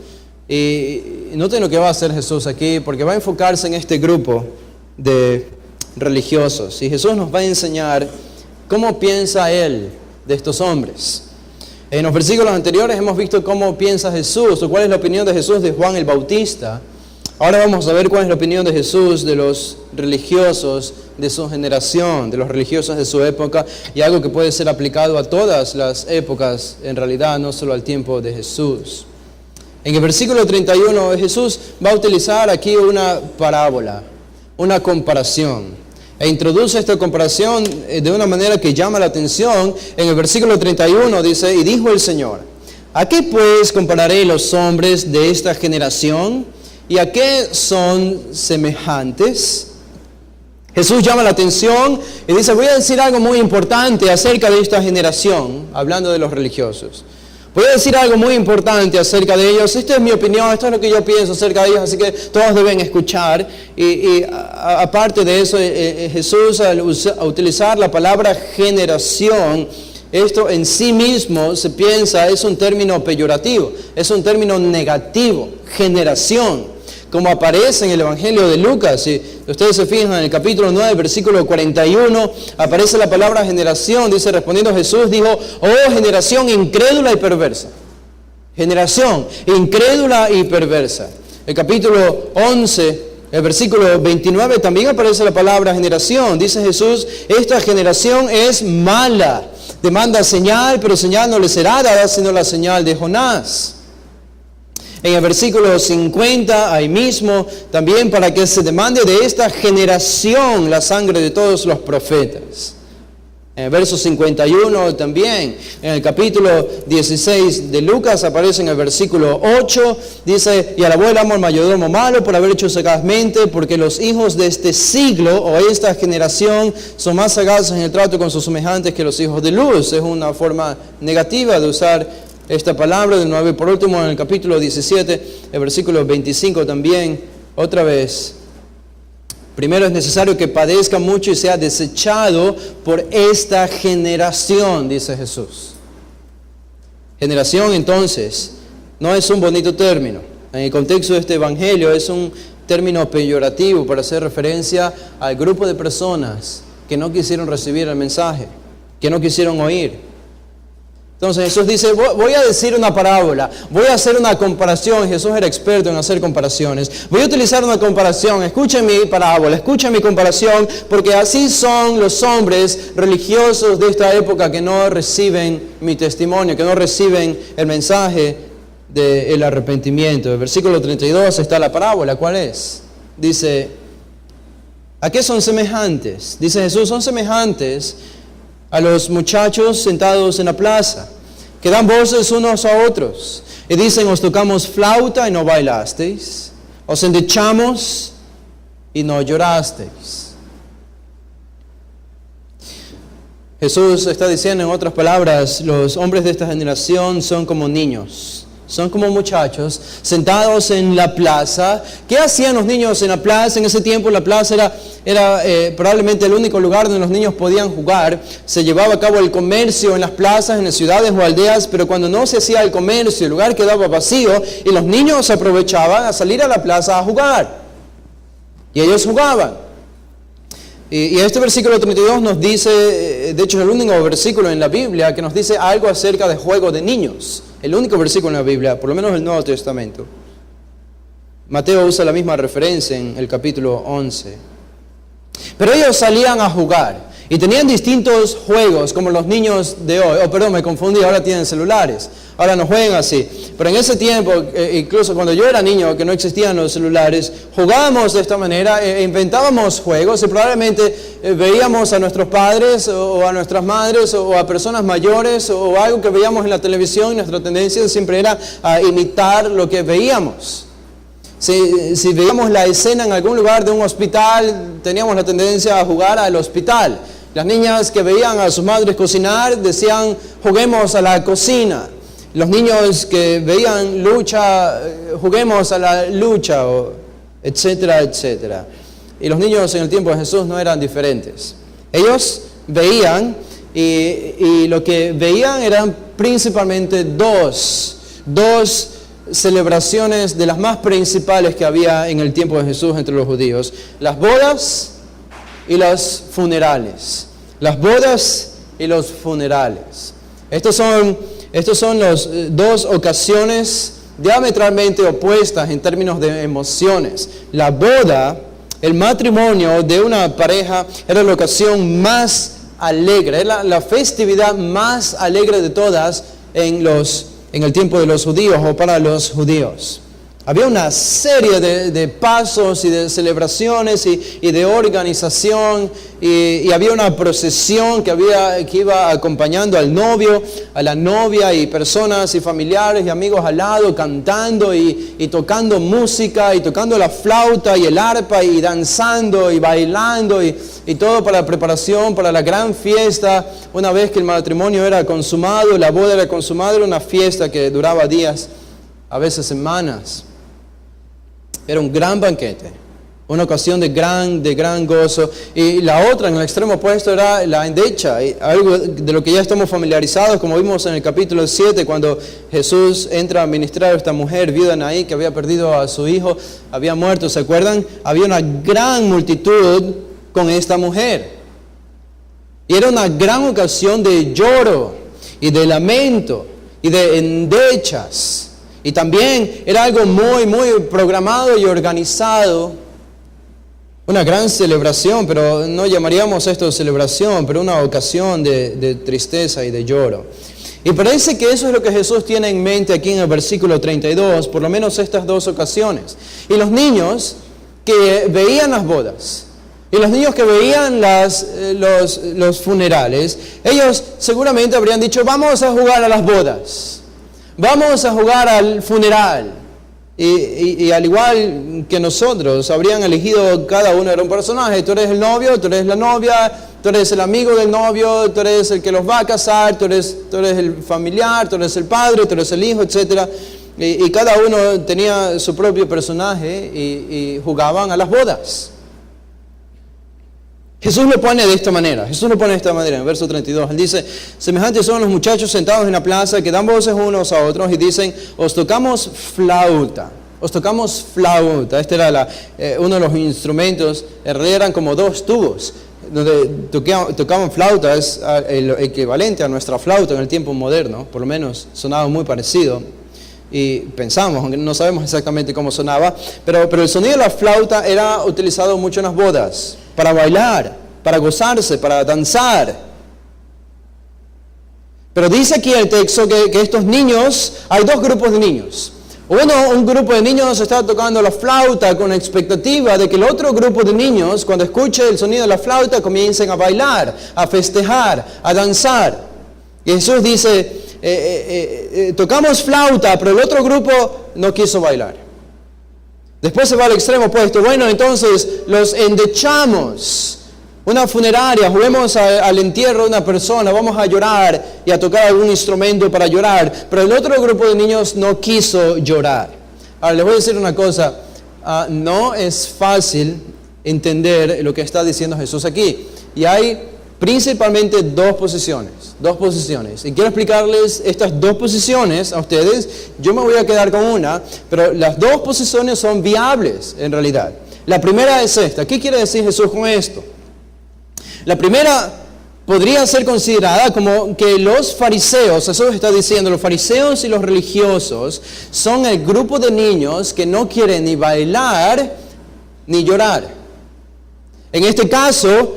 Y noten lo que va a hacer Jesús aquí, porque va a enfocarse en este grupo de religiosos. Y Jesús nos va a enseñar cómo piensa Él de estos hombres. En los versículos anteriores hemos visto cómo piensa Jesús, o cuál es la opinión de Jesús de Juan el Bautista. Ahora vamos a ver cuál es la opinión de Jesús de los religiosos de su generación, de los religiosos de su época, y algo que puede ser aplicado a todas las épocas, en realidad, no solo al tiempo de Jesús. En el versículo 31, Jesús va a utilizar aquí una parábola, una comparación. E introduce esta comparación de una manera que llama la atención. En el versículo 31 dice: y dijo el Señor: ¿a qué pues compararé los hombres de esta generación? ¿Y a qué son semejantes? Jesús llama la atención y dice: voy a decir algo muy importante acerca de esta generación, hablando de los religiosos. Voy a decir algo muy importante acerca de ellos. Esta es mi opinión, esto es lo que yo pienso acerca de ellos, así que todos deben escuchar. Y aparte de eso, Jesús, al utilizar la palabra generación, esto en sí mismo se piensa es un término peyorativo, es un término negativo, generación. Como aparece en el Evangelio de Lucas, si ustedes se fijan en el capítulo 9, versículo 41, aparece la palabra generación. Dice: respondiendo Jesús, dijo: oh generación incrédula y perversa. Generación incrédula y perversa. El capítulo 11, el versículo 29, también aparece la palabra generación. Dice Jesús: esta generación es mala, demanda señal, pero señal no le será dada sino la señal de Jonás. En el versículo 50, ahí mismo, también para que se demande de esta generación la sangre de todos los profetas. En el verso 51 también, en el capítulo 16 de Lucas, aparece en el versículo 8, dice: y alabó el amo al mayordomo malo por haber hecho sagazmente, porque los hijos de este siglo o esta generación son más sagaces en el trato con sus semejantes que los hijos de luz. Es una forma negativa de usar esta palabra de nuevo. Y por último, en el capítulo 17, el versículo 25 también, otra vez: primero es necesario que padezca mucho y sea desechado por esta generación, dice Jesús. Generación, entonces, no es un bonito término. En el contexto de este evangelio es un término peyorativo para hacer referencia al grupo de personas que no quisieron recibir el mensaje, que no quisieron oír. Entonces Jesús dice: voy a decir una parábola, voy a hacer una comparación. Jesús era experto en hacer comparaciones. Voy a utilizar una comparación. Escuchen mi parábola, escuchen mi comparación, porque así son los hombres religiosos de esta época que no reciben mi testimonio, que no reciben el mensaje del arrepentimiento. En el versículo 32 está la parábola. ¿Cuál es? Dice: ¿a qué son semejantes? Dice Jesús: son semejantes a los muchachos sentados en la plaza, que dan voces unos a otros, y dicen: os tocamos flauta y no bailasteis, os endechamos y no llorasteis. Jesús está diciendo, en otras palabras, los hombres de esta generación son como niños. Son como muchachos sentados en la plaza. ¿Qué hacían los niños en la plaza? En ese tiempo la plaza era probablemente el único lugar donde los niños podían jugar. Se llevaba a cabo el comercio en las plazas, en las ciudades o aldeas, pero cuando no se hacía el comercio, el lugar quedaba vacío y los niños aprovechaban a salir a la plaza a jugar. Y ellos jugaban. Y este versículo 32 nos dice, de hecho es el único versículo en la Biblia que nos dice algo acerca de juego de niños. El único versículo en la Biblia, por lo menos el Nuevo Testamento. Mateo usa la misma referencia en el capítulo 11. Pero ellos salían a jugar. Y tenían distintos juegos, como los niños de hoy. Me confundí, ahora tienen celulares. Ahora no juegan así. Pero en ese tiempo, incluso cuando yo era niño, que no existían los celulares, jugábamos de esta manera, inventábamos juegos y probablemente veíamos a nuestros padres o a nuestras madres o a personas mayores o algo que veíamos en la televisión y nuestra tendencia siempre era a imitar lo que veíamos. Si veíamos la escena en algún lugar de un hospital, teníamos la tendencia a jugar al hospital. Las niñas que veían a sus madres cocinar decían, juguemos a la cocina. Los niños que veían lucha, juguemos a la lucha, etcétera, etcétera. Y los niños en el tiempo de Jesús no eran diferentes. Ellos veían y lo que veían eran principalmente dos celebraciones de las más principales que había en el tiempo de Jesús entre los judíos: las bodas y los funerales. Las bodas y los funerales. Estos son las dos ocasiones diametralmente opuestas en términos de emociones. La boda, el matrimonio de una pareja, era la ocasión más alegre, era la festividad más alegre de todas en el tiempo de los judíos o para los judíos. Había una serie de pasos y de celebraciones y de organización y había una procesión que iba acompañando al novio, a la novia y personas y familiares y amigos al lado cantando y tocando música y tocando la flauta y el arpa y danzando y bailando y todo para la preparación para la gran fiesta. Una vez que el matrimonio era consumado, la boda era consumada, era una fiesta que duraba días, a veces semanas. Era un gran banquete, una ocasión de gran gozo. Y la otra, en el extremo opuesto, era la endecha, algo de lo que ya estamos familiarizados, como vimos en el capítulo 7, cuando Jesús entra a ministrar a esta mujer viuda Naí, que había perdido a su hijo, había muerto, ¿se acuerdan? Había una gran multitud con esta mujer. Y era una gran ocasión de lloro y de lamento y de endechas. Y también era algo muy programado y organizado. Una gran celebración, pero no llamaríamos esto celebración, pero una ocasión de tristeza y de lloro. Y parece que eso es lo que Jesús tiene en mente aquí en el versículo 32, por lo menos estas dos ocasiones. Y los niños que veían las bodas, y los niños que veían los funerales, ellos seguramente habrían dicho, vamos a jugar a las bodas. Vamos a jugar al funeral. Y al igual que nosotros, habrían elegido cada uno era un personaje. Tú eres el novio, tú eres la novia, tú eres el amigo del novio, tú eres el que los va a casar, tú eres el familiar, tú eres el padre, tú eres el hijo, etc. Y cada uno tenía su propio personaje y jugaban a las bodas. Jesús lo pone de esta manera, en verso 32. Él dice, semejantes son los muchachos sentados en la plaza que dan voces unos a otros y dicen, os tocamos flauta. Este era uno de los instrumentos, eran como dos tubos, donde tocaban flauta, es el equivalente a nuestra flauta en el tiempo moderno, por lo menos sonaba muy parecido. Y pensamos, aunque no sabemos exactamente cómo sonaba, pero el sonido de la flauta era utilizado mucho en las bodas, para bailar, para gozarse, para danzar. Pero dice aquí el texto que estos niños, hay dos grupos de niños. Un grupo de niños está tocando la flauta con la expectativa de que el otro grupo de niños, cuando escuche el sonido de la flauta, comiencen a bailar, a festejar, a danzar. Y Jesús dice, tocamos flauta, pero el otro grupo no quiso bailar. Después se va al extremo opuesto. Bueno, entonces los endechamos. Una funeraria, juguemos al entierro de una persona, vamos a llorar y a tocar algún instrumento para llorar. Pero el otro grupo de niños no quiso llorar. Ahora, les voy a decir una cosa. No es fácil entender lo que está diciendo Jesús aquí. Y hay principalmente dos posiciones. Y quiero explicarles estas dos posiciones a ustedes. Yo me voy a quedar con una, pero las dos posiciones son viables en realidad. La primera es esta. ¿Qué quiere decir Jesús con esto? La primera podría ser considerada como que los fariseos, eso está diciendo, los fariseos y los religiosos son el grupo de niños que no quieren ni bailar ni llorar. En este caso,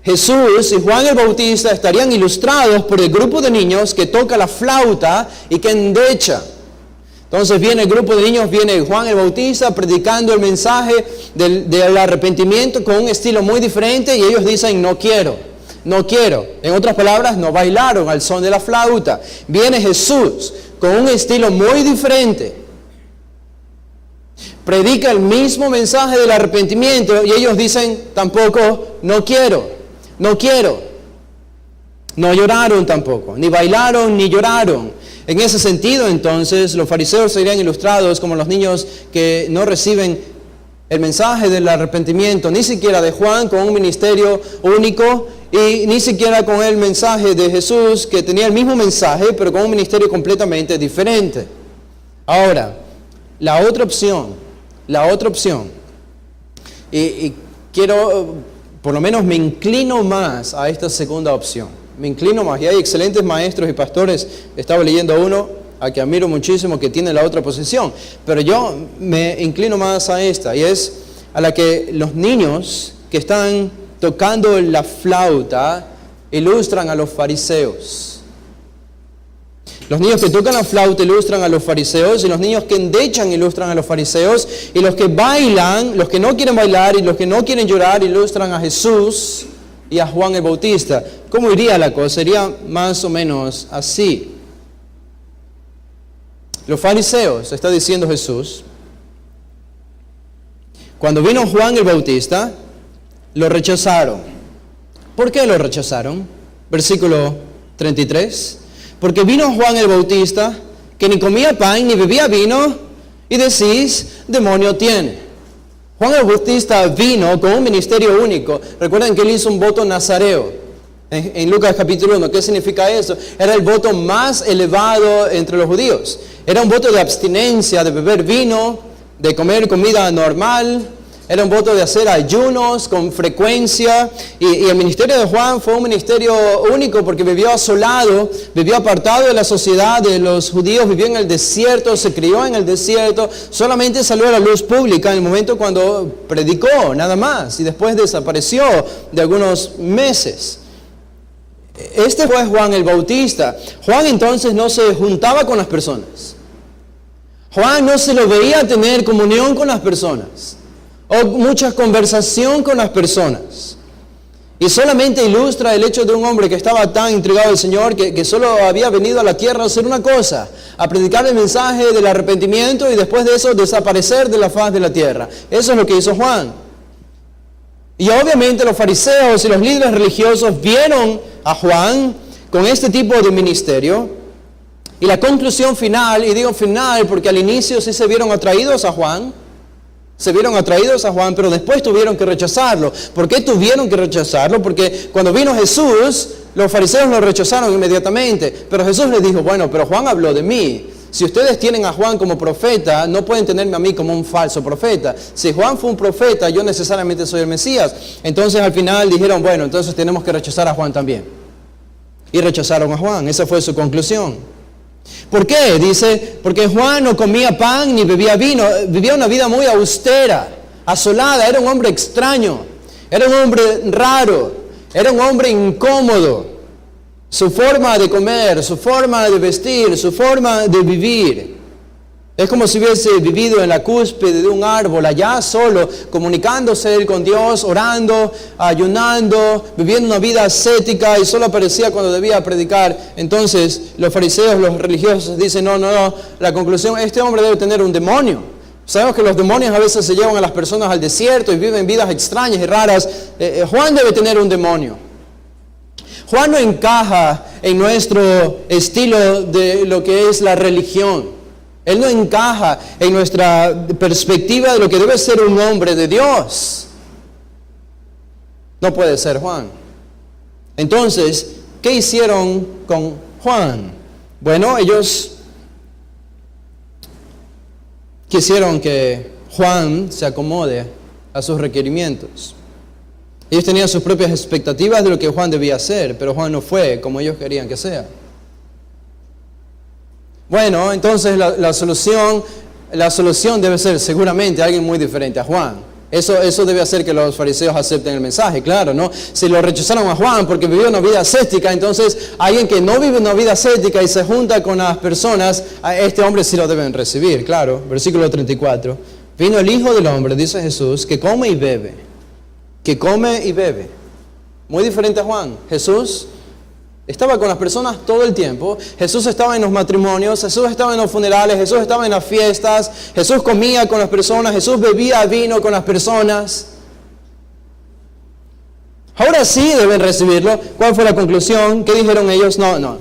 Jesús y Juan el Bautista estarían ilustrados por el grupo de niños que toca la flauta y que endecha. Entonces viene el grupo de niños, viene Juan el Bautista predicando el mensaje del arrepentimiento con un estilo muy diferente y ellos dicen, no quiero. En otras palabras, no bailaron al son de la flauta. Viene Jesús con un estilo muy diferente. Predica el mismo mensaje del arrepentimiento y ellos dicen, tampoco, no quiero. No lloraron tampoco, ni bailaron ni lloraron. En ese sentido, entonces, los fariseos serían ilustrados como los niños que no reciben el mensaje del arrepentimiento, ni siquiera de Juan con un ministerio único, y ni siquiera con el mensaje de Jesús, que tenía el mismo mensaje, pero con un ministerio completamente diferente. Ahora, la otra opción, y quiero, por lo menos me inclino más a esta segunda opción. Me inclino más, y hay excelentes maestros y pastores, estaba leyendo uno a que admiro muchísimo que tiene la otra posición, pero yo me inclino más a esta, y es a la que los niños que están tocando la flauta ilustran a los fariseos. Los niños que tocan la flauta ilustran a los fariseos, y los niños que endechan ilustran a los fariseos, y los que bailan, los que no quieren bailar y los que no quieren llorar ilustran a Jesús y a Juan el Bautista. ¿Cómo iría la cosa? Sería más o menos así. Los fariseos, está diciendo Jesús, cuando vino Juan el Bautista, lo rechazaron. ¿Por qué lo rechazaron? Versículo 33. Porque vino Juan el Bautista, que ni comía pan ni bebía vino, y decís, demonio tiene. Juan el Bautista vino con un ministerio único. Recuerden que él hizo un voto nazareo. En Lucas capítulo 1, ¿qué significa eso? Era el voto más elevado entre los judíos. Era un voto de abstinencia, de beber vino, de comer comida normal. Era un voto de hacer ayunos con frecuencia. Y el ministerio de Juan fue un ministerio único porque vivió asolado, vivió apartado de la sociedad de los judíos, vivió en el desierto, se crió en el desierto. Solamente salió a la luz pública en el momento cuando predicó, nada más. Y después desapareció de algunos meses. Este fue Juan el Bautista. Juan entonces no se juntaba con las personas. Juan no se lo veía tener comunión con las personas o mucha conversación con las personas. Y solamente ilustra el hecho de un hombre que estaba tan intrigado del Señor que solo había venido a la tierra a hacer una cosa, a predicar el mensaje del arrepentimiento y después de eso desaparecer de la faz de la tierra. Eso es lo que hizo Juan. Y obviamente los fariseos y los líderes religiosos vieron a Juan con este tipo de ministerio. Y la conclusión final, y digo final porque al inicio sí se vieron atraídos a Juan, pero después tuvieron que rechazarlo. ¿Por qué tuvieron que rechazarlo? Porque cuando vino Jesús, los fariseos lo rechazaron inmediatamente. Pero Jesús les dijo, bueno, pero Juan habló de mí. Si ustedes tienen a Juan como profeta, no pueden tenerme a mí como un falso profeta. Si Juan fue un profeta, yo necesariamente soy el Mesías. Entonces al final dijeron, bueno, entonces tenemos que rechazar a Juan también. Y rechazaron a Juan. Esa fue su conclusión. ¿Por qué? Dice, porque Juan no comía pan ni bebía vino. Vivía una vida muy austera, asolada. Era un hombre extraño. Era un hombre raro. Era un hombre incómodo. Su forma de comer, su forma de vestir, su forma de vivir. Es como si hubiese vivido en la cúspide de un árbol, allá solo, comunicándose él con Dios, orando, ayunando, viviendo una vida ascética y solo aparecía cuando debía predicar. Entonces los fariseos, los religiosos dicen, no, la conclusión, este hombre debe tener un demonio. Sabemos que los demonios a veces se llevan a las personas al desierto y viven vidas extrañas y raras. Juan debe tener un demonio. Juan no encaja en nuestro estilo de lo que es la religión. Él no encaja en nuestra perspectiva de lo que debe ser un hombre de Dios. No puede ser Juan. Entonces, ¿qué hicieron con Juan? Bueno, ellos quisieron que Juan se acomode a sus requerimientos. Ellos tenían sus propias expectativas de lo que Juan debía hacer, pero Juan no fue como ellos querían que sea. Bueno, entonces la solución debe ser seguramente alguien muy diferente a Juan. Eso debe hacer que los fariseos acepten el mensaje, claro, ¿no? Si lo rechazaron a Juan porque vivió una vida ascética, entonces alguien que no vive una vida ascética y se junta con las personas, a este hombre sí lo deben recibir, claro. Versículo 34. Vino el Hijo del Hombre, dice Jesús, que come y bebe. Que come y bebe. Muy diferente a Juan. Jesús estaba con las personas todo el tiempo. Jesús estaba en los matrimonios, Jesús estaba en los funerales, Jesús estaba en las fiestas, Jesús comía con las personas, Jesús bebía vino con las personas. Ahora sí deben recibirlo. ¿Cuál fue la conclusión? ¿Qué dijeron ellos? No.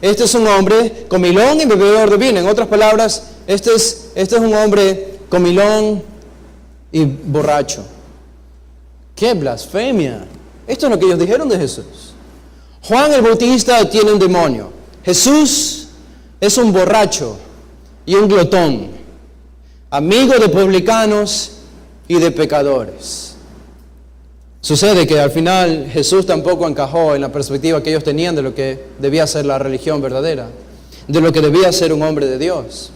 Este es un hombre comilón y bebedor de vino. En otras palabras, este es un hombre comilón y borracho. ¡Qué blasfemia! Esto es lo que ellos dijeron de Jesús. Juan el Bautista tiene un demonio. Jesús es un borracho y un glotón, amigo de publicanos y de pecadores. Sucede que al final Jesús tampoco encajó en la perspectiva que ellos tenían de lo que debía ser la religión verdadera, de lo que debía ser un hombre de Dios.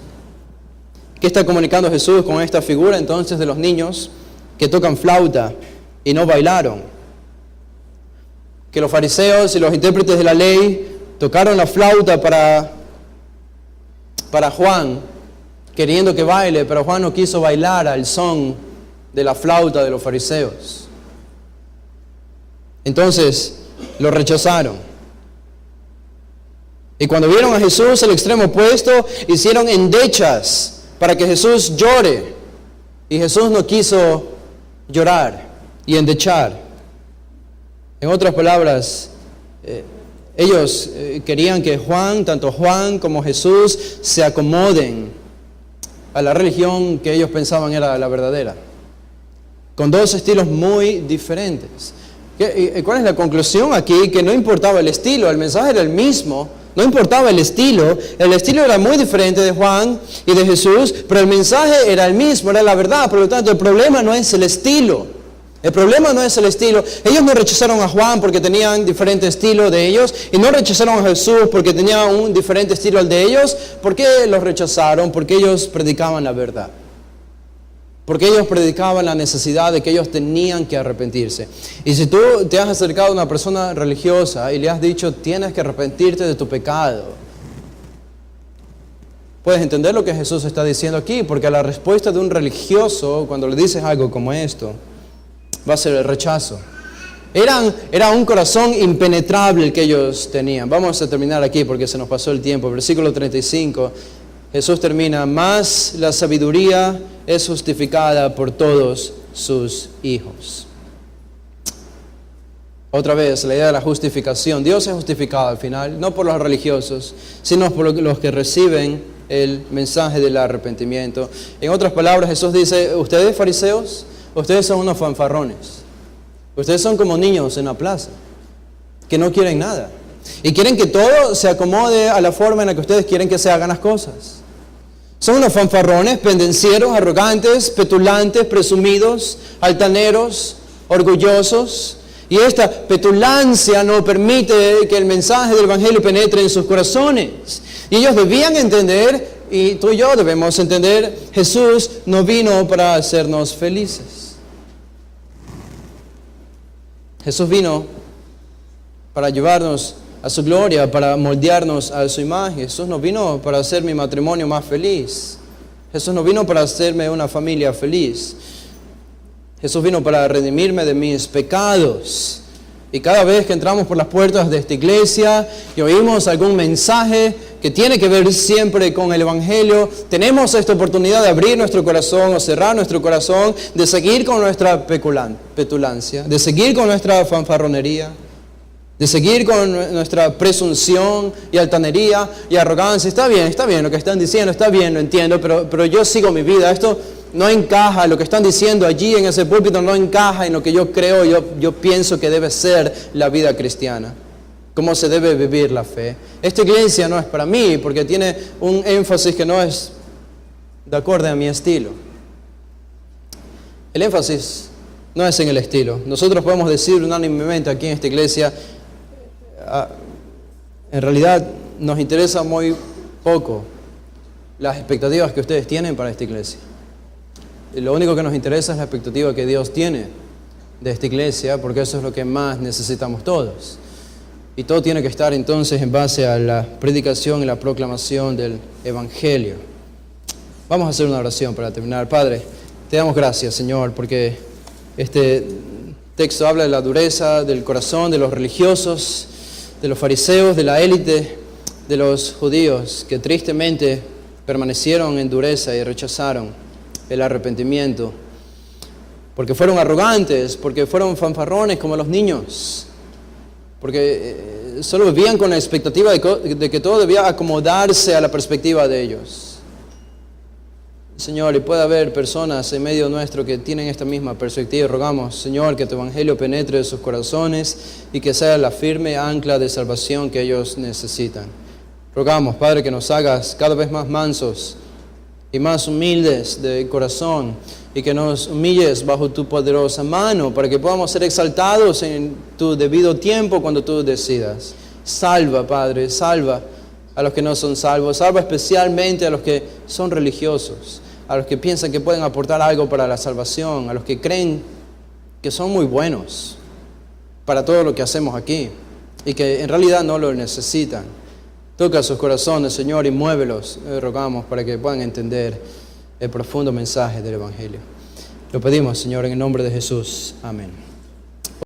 ¿Qué está comunicando Jesús con esta figura entonces de los niños que tocan flauta y no bailaron? Que los fariseos y los intérpretes de la ley tocaron la flauta para Juan, queriendo que baile, pero Juan no quiso bailar al son de la flauta de los fariseos. Entonces lo rechazaron. Y cuando vieron a Jesús al extremo opuesto, hicieron endechas para que Jesús llore. Y Jesús no quiso llorar y endechar. En otras palabras, ellos querían que tanto Juan como Jesús, se acomoden a la religión que ellos pensaban era la verdadera, con dos estilos muy diferentes. ¿Cuál es la conclusión aquí? Que no importaba el estilo, el mensaje era el mismo, no importaba el estilo era muy diferente de Juan y de Jesús, pero el mensaje era el mismo, era la verdad. Por lo tanto, el problema no es el estilo. El problema no es el estilo. Ellos no rechazaron a Juan porque tenían diferente estilo de ellos, y no rechazaron a Jesús porque tenía un diferente estilo al de ellos. ¿Por qué los rechazaron? Porque ellos predicaban la verdad. Porque ellos predicaban la necesidad de que ellos tenían que arrepentirse. Y si tú te has acercado a una persona religiosa y le has dicho, tienes que arrepentirte de tu pecado, puedes entender lo que Jesús está diciendo aquí, porque la respuesta de un religioso, cuando le dices algo como esto, va a ser el rechazo. Era un corazón impenetrable el que ellos tenían. Vamos a terminar aquí porque se nos pasó el tiempo. Versículo 35, Jesús termina, mas la sabiduría es justificada por todos sus hijos. Otra vez, la idea de la justificación. Dios es justificado al final, no por los religiosos, sino por los que reciben el mensaje del arrepentimiento. En otras palabras, Jesús dice, ustedes fariseos, ustedes son unos fanfarrones. Ustedes son como niños en la plaza, que no quieren nada. Y quieren que todo se acomode a la forma en la que ustedes quieren que se hagan las cosas. Son unos fanfarrones, pendencieros, arrogantes, petulantes, presumidos, altaneros, orgullosos. Y esta petulancia no permite que el mensaje del Evangelio penetre en sus corazones. Y ellos debían entender, y tú y yo debemos entender, Jesús no vino para hacernos felices. Jesús vino para llevarnos a su gloria, para moldearnos a su imagen. Jesús no vino para hacer mi matrimonio más feliz. Jesús no vino para hacerme una familia feliz. Jesús vino para redimirme de mis pecados. Y cada vez que entramos por las puertas de esta iglesia y oímos algún mensaje que tiene que ver siempre con el Evangelio, tenemos esta oportunidad de abrir nuestro corazón o cerrar nuestro corazón, de seguir con nuestra petulancia, de seguir con nuestra fanfarronería, de seguir con nuestra presunción y altanería y arrogancia. Está bien lo que están diciendo, está bien, lo entiendo, pero yo sigo mi vida. Esto no encaja, lo que están diciendo allí en ese púlpito no encaja en lo que yo creo, yo pienso que debe ser la vida cristiana, cómo se debe vivir la fe. Esta iglesia no es para mí porque tiene un énfasis que no es de acuerdo a mi estilo. El énfasis no es en el estilo. Nosotros podemos decir unánimemente aquí en esta iglesia, en realidad nos interesa muy poco las expectativas que ustedes tienen para esta iglesia. lo único que nos interesa es la expectativa que Dios tiene de esta iglesia, porque eso es lo que más necesitamos todos. Y todo tiene que estar entonces en base a la predicación y la proclamación del Evangelio. Vamos a hacer una oración para terminar. Padre, te damos gracias, Señor, porque este texto habla de la dureza del corazón de los religiosos, de los fariseos, de la élite, de los judíos, que tristemente permanecieron en dureza y rechazaron el arrepentimiento, porque fueron arrogantes, porque fueron fanfarrones como los niños, porque solo vivían con la expectativa de que todo debía acomodarse a la perspectiva de ellos. Señor, y puede haber personas en medio nuestro que tienen esta misma perspectiva. Rogamos, Señor, que tu Evangelio penetre en sus corazones y que sea la firme ancla de salvación que ellos necesitan. Rogamos, Padre, que nos hagas cada vez más mansos y más humildes de corazón, y que nos humilles bajo tu poderosa mano para que podamos ser exaltados en tu debido tiempo cuando tú decidas. Salva, Padre, salva a los que no son salvos, salva especialmente a los que son religiosos, a los que piensan que pueden aportar algo para la salvación, a los que creen que son muy buenos para todo lo que hacemos aquí y que en realidad no lo necesitan. Toca sus corazones, Señor, y muévelos, rogamos, para que puedan entender el profundo mensaje del Evangelio. Lo pedimos, Señor, en el nombre de Jesús. Amén.